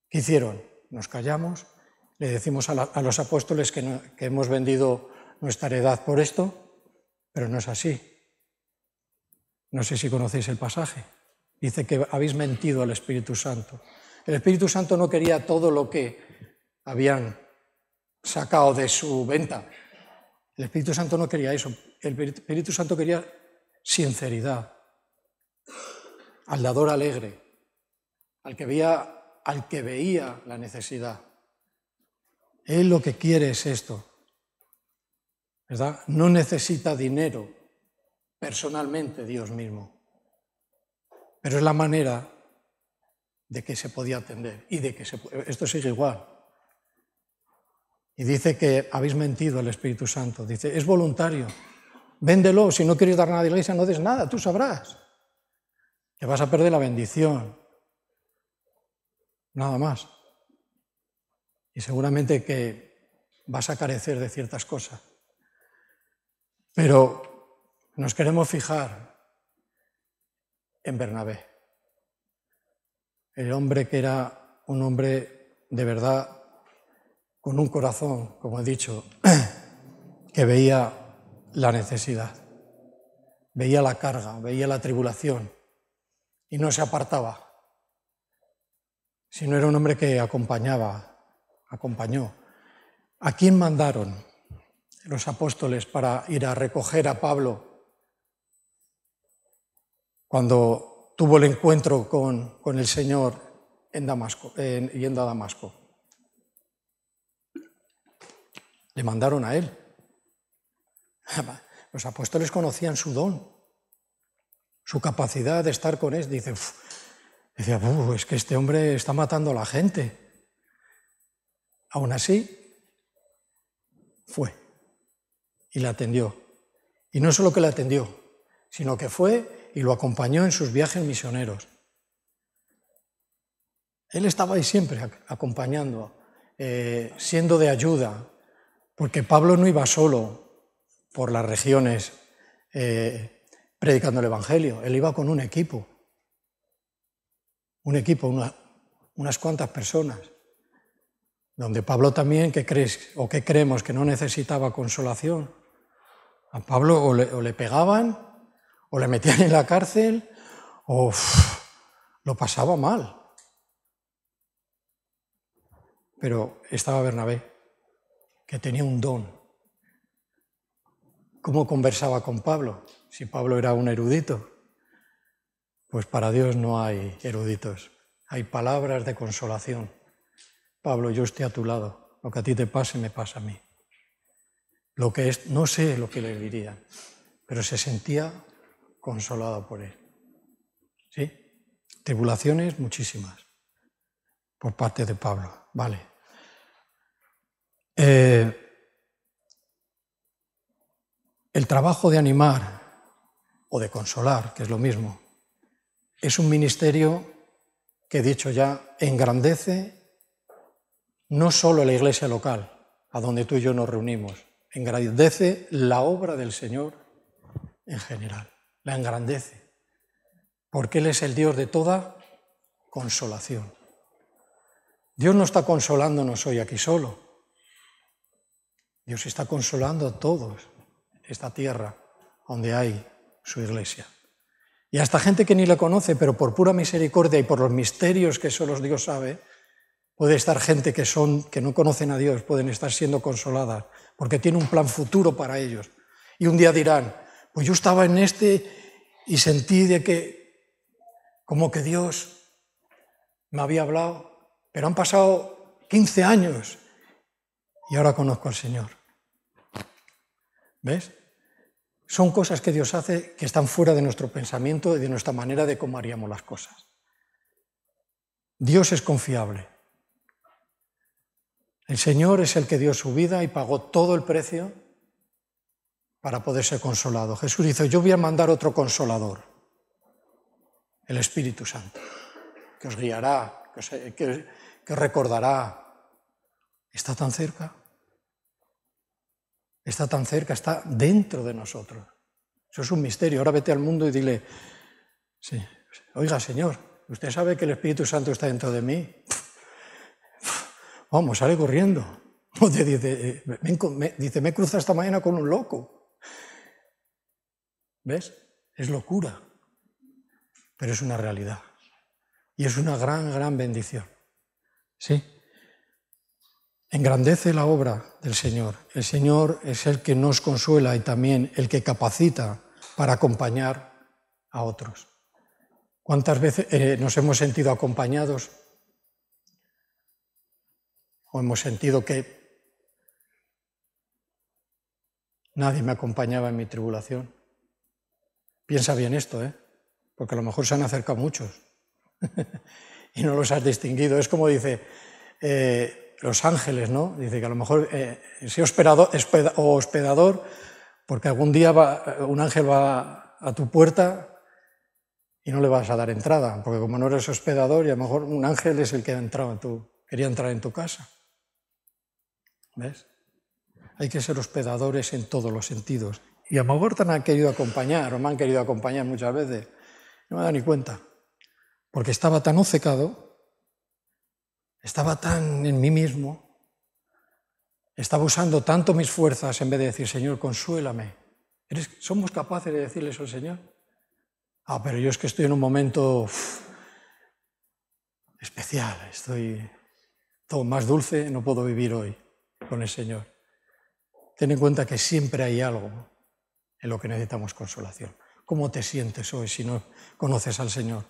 ¿qué hicieron? Nos callamos, le decimos a los apóstoles que hemos vendido nuestra heredad por esto, pero no es así. No sé si conocéis el pasaje. Dice que habéis mentido al Espíritu Santo. El Espíritu Santo no quería todo lo que habían sacado de su venta. El Espíritu Santo no quería eso. El Espíritu Santo quería sinceridad, al dador alegre, al que veía la necesidad. Él lo que quiere es esto, ¿verdad? No necesita dinero personalmente Dios mismo, pero es la manera de que se podía atender y de que esto sigue igual. Y dice que habéis mentido al Espíritu Santo. Dice, es voluntario. Véndelo, si no quieres dar nada a la iglesia, no des nada, tú sabrás. Que vas a perder la bendición. Nada más. Y seguramente que vas a carecer de ciertas cosas. Pero nos queremos fijar en Bernabé. El hombre que era un hombre de verdad, con un corazón, como he dicho, que veía la necesidad, veía la carga, veía la tribulación y no se apartaba, sino era un hombre que acompañó. ¿A quién mandaron los apóstoles para ir a recoger a Pablo cuando tuvo el encuentro con el Señor en Damasco, yendo a Damasco? Le mandaron a él. Los apóstoles conocían su don, su capacidad de estar con él. Decía, es que este hombre está matando a la gente. Aún así, fue y le atendió. Y no solo que le atendió, sino que fue y lo acompañó en sus viajes misioneros. Él estaba ahí siempre acompañando, siendo de ayuda, porque Pablo no iba solo por las regiones predicando el Evangelio, él iba con un equipo, unas cuantas personas, donde Pablo también, ¿qué creemos? Que no necesitaba consolación. A Pablo o le pegaban, o le metían en la cárcel, o lo pasaba mal. Pero estaba Bernabé, que tenía un don. ¿Cómo conversaba con Pablo? Si Pablo era un erudito. Pues para Dios no hay eruditos, hay palabras de consolación. Pablo, yo estoy a tu lado, lo que a ti te pase me pasa a mí. Lo que es, no sé lo que le diría, pero se sentía consolado por él. ¿Sí? Tribulaciones muchísimas por parte de Pablo. Vale. El trabajo de animar o de consolar, que es lo mismo, es un ministerio que, dicho ya, engrandece no solo la iglesia local, a donde tú y yo nos reunimos, engrandece la obra del Señor en general, la engrandece, porque Él es el Dios de toda consolación. Dios no está consolándonos hoy aquí solo, Dios está consolando a todos esta tierra donde hay su iglesia. Y a esta gente que ni le conoce, pero por pura misericordia y por los misterios que solo Dios sabe, puede estar gente que no conocen a Dios, pueden estar siendo consoladas, porque tiene un plan futuro para ellos. Y un día dirán, pues yo estaba en y sentí de que, como que Dios me había hablado, pero han pasado 15 años y ahora conozco al Señor. ¿Ves? Son cosas que Dios hace que están fuera de nuestro pensamiento y de nuestra manera de cómo haríamos las cosas. Dios es confiable. El Señor es el que dio su vida y pagó todo el precio para poder ser consolado. Jesús dice, yo voy a mandar otro consolador, el Espíritu Santo, que os guiará, que os recordará. ¿Está tan cerca? Está tan cerca, está dentro de nosotros. Eso es un misterio. Ahora vete al mundo y dile, sí, oiga, Señor, ¿usted sabe que el Espíritu Santo está dentro de mí? Vamos, sale corriendo. Dice, me he cruzado esta mañana con un loco. ¿Ves? Es locura, pero es una realidad. Y es una gran, gran bendición. ¿Sí? Engrandece la obra del Señor. El Señor es el que nos consuela y también el que capacita para acompañar a otros. ¿Cuántas veces nos hemos sentido acompañados o hemos sentido que nadie me acompañaba en mi tribulación? Piensa bien esto, porque a lo mejor se han acercado muchos y no los has distinguido. Es como dice los ángeles, ¿no? Dice que a lo mejor sea hospedador, porque algún día un ángel va a tu puerta y no le vas a dar entrada, porque como no eres hospedador, y a lo mejor un ángel es el que quería entrar en tu casa. ¿Ves? Hay que ser hospedadores en todos los sentidos. Y a lo mejor te han querido acompañar, o me han querido acompañar muchas veces, no me he dado ni cuenta, porque estaba tan obcecado, estaba tan en mí mismo, estaba usando tanto mis fuerzas en vez de decir, Señor, consuélame. ¿Somos capaces de decirle eso al Señor? Pero yo es que estoy en un momento especial, estoy todo más dulce, no puedo vivir hoy con el Señor. Ten en cuenta que siempre hay algo en lo que necesitamos consolación. ¿Cómo te sientes hoy si no conoces al Señor?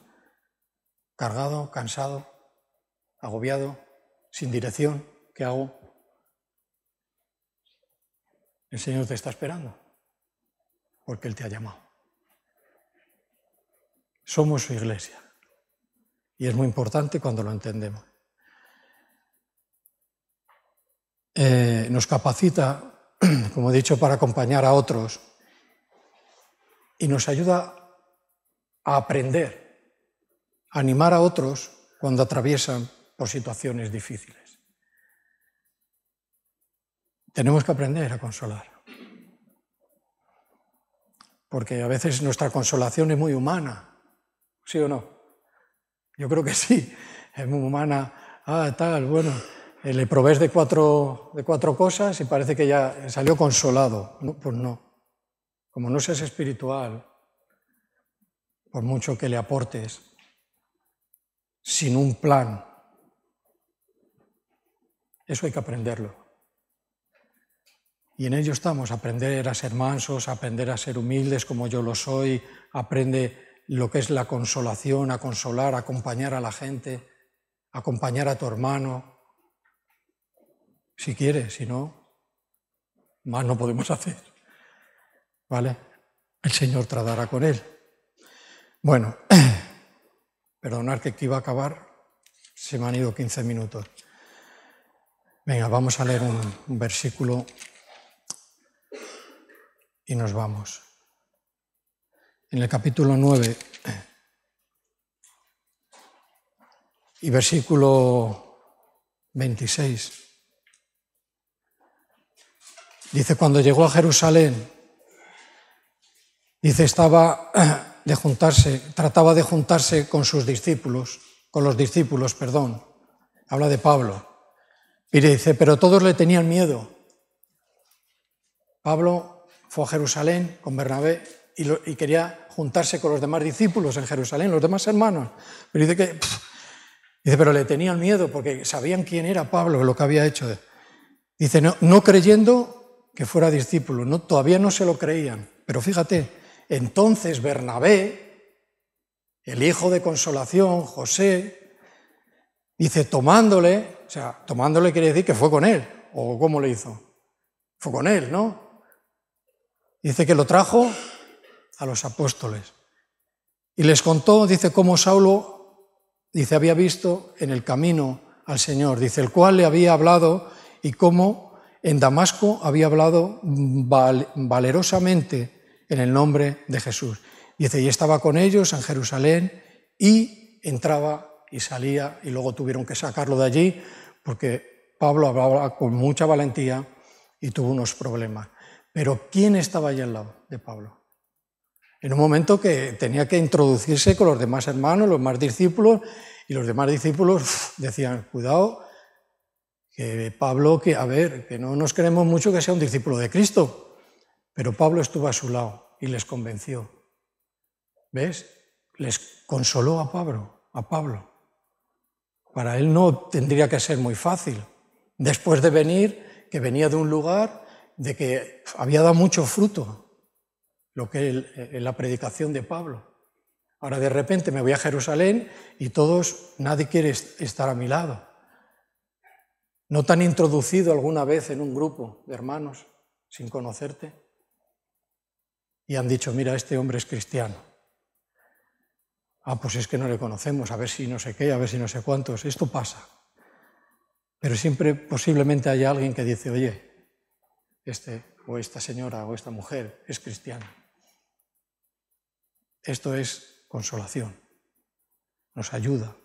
¿Cargado, cansado, agobiado, sin dirección? ¿Qué hago? El Señor te está esperando, porque Él te ha llamado. Somos su iglesia, y es muy importante cuando lo entendemos. Nos capacita, como he dicho, para acompañar a otros, y nos ayuda a aprender, a animar a otros cuando atraviesan por situaciones difíciles. Tenemos que aprender a consolar, porque a veces nuestra consolación es muy humana, ¿sí o no? Yo creo que sí, es muy humana. Bueno, le provees de cuatro cosas y parece que ya salió consolado. No, pues no. Como no seas espiritual, por mucho que le aportes, sin un plan, eso hay que aprenderlo. Y en ello estamos, aprender a ser mansos, aprender a ser humildes como yo lo soy, aprende lo que es la consolación, a consolar, a acompañar a la gente, a acompañar a tu hermano, si quieres, si no, más no podemos hacer, ¿vale? El Señor tratará con él. Bueno, perdonad que aquí iba a acabar, se me han ido 15 minutos. Venga, vamos a leer un versículo y nos vamos. En el capítulo 9 y versículo 26, dice, cuando llegó a Jerusalén, dice, trataba de juntarse con los discípulos, habla de Pablo, y dice, pero todos le tenían miedo. Pablo fue a Jerusalén con Bernabé y quería juntarse con los demás discípulos en Jerusalén, los demás hermanos, pero pero le tenían miedo porque sabían quién era Pablo, lo que había hecho. Dice, no creyendo que fuera discípulo, todavía no se lo creían, pero fíjate, entonces Bernabé, el hijo de consolación, José, dice, tomándole quiere decir que fue con él, o ¿cómo le hizo? Fue con él, ¿no? Dice que lo trajo a los apóstoles y les contó, dice, cómo Saulo, dice, había visto en el camino al Señor, dice, el cual le había hablado y cómo en Damasco había hablado valerosamente en el nombre de Jesús. Dice, y estaba con ellos en Jerusalén y entraba y salía y luego tuvieron que sacarlo de allí porque Pablo hablaba con mucha valentía y tuvo unos problemas. Pero ¿quién estaba allí al lado de Pablo? En un momento que tenía que introducirse con los demás hermanos, los demás discípulos, y los demás discípulos decían, cuidado, que Pablo, que no nos creemos mucho que sea un discípulo de Cristo, pero Pablo estuvo a su lado y les convenció. ¿Ves? Les consoló a Pablo. Para él no tendría que ser muy fácil. Después de venir, que venía de un lugar de que había dado mucho fruto, lo que es la predicación de Pablo. Ahora de repente me voy a Jerusalén y nadie quiere estar a mi lado. ¿No te han introducido alguna vez en un grupo de hermanos sin conocerte? Y han dicho, mira, este hombre es cristiano. Pues es que no le conocemos, a ver si no sé qué, a ver si no sé cuántos. Esto pasa. Pero siempre posiblemente haya alguien que dice, oye, o esta señora o esta mujer es cristiana. Esto es consolación. Nos ayuda,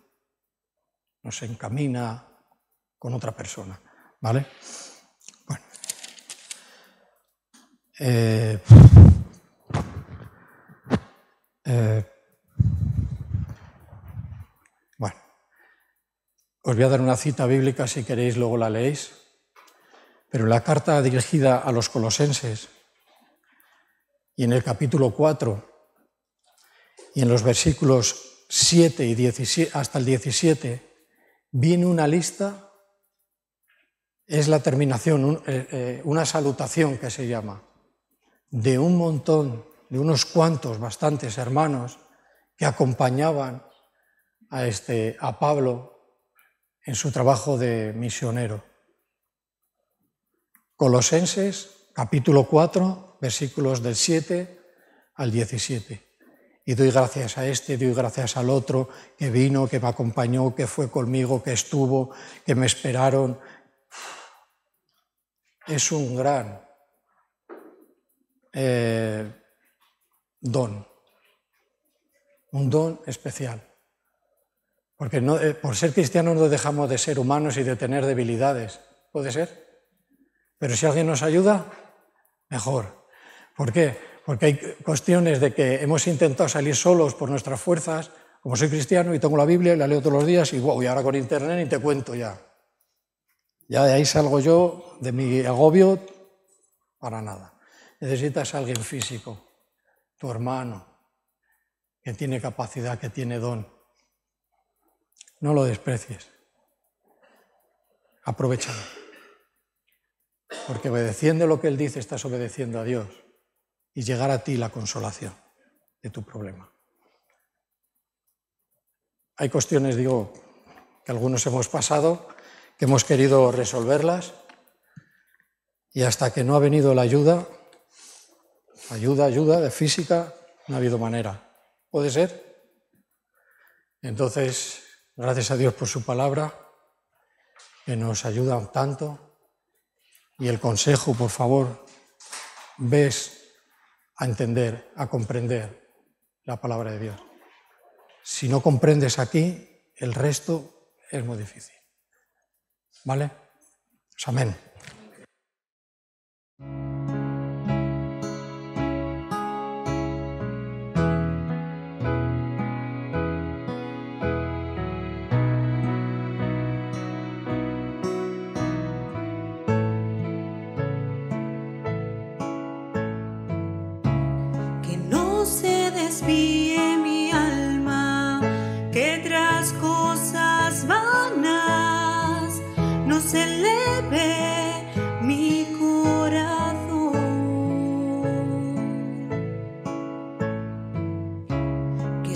nos encamina con otra persona, ¿vale? Bueno, os voy a dar una cita bíblica, si queréis luego la leéis, pero la carta dirigida a los colosenses y en el capítulo 4 y en los versículos 7 y 17, hasta el 17, viene una lista, es la terminación, una salutación que se llama, de un montón, de unos cuantos, bastantes hermanos que acompañaban a Pablo en su trabajo de misionero. Colosenses, capítulo 4, versículos del 7 al 17. Y doy gracias a doy gracias al otro, que vino, que me acompañó, que fue conmigo, que estuvo, que me esperaron. Es un gran don, un don especial. Porque por ser cristianos no dejamos de ser humanos y de tener debilidades. ¿Puede ser? Pero si alguien nos ayuda, mejor. ¿Por qué? Porque hay cuestiones de que hemos intentado salir solos por nuestras fuerzas, como soy cristiano y tengo la Biblia y la leo todos los días, y ahora con internet ni te cuento ya. Ya de ahí salgo yo, de mi agobio, para nada. Necesitas a alguien físico, tu hermano, que tiene capacidad, que tiene don. No lo desprecies. Aprovechalo. porque obedeciendo lo que Él dice estás obedeciendo a Dios y llegar a ti la consolación de tu problema. Hay cuestiones, digo, que algunos hemos pasado, que hemos querido resolverlas y hasta que no ha venido la ayuda de física, no ha habido manera. ¿Puede ser? Entonces, gracias a Dios por su palabra, que nos ayuda tanto. Y el consejo, por favor, ves a entender, a comprender la palabra de Dios. Si no comprendes aquí, el resto es muy difícil. ¿Vale? Pues amén. Que no se desvíe mi alma, que tras cosas vanas no se eleve mi corazón. Que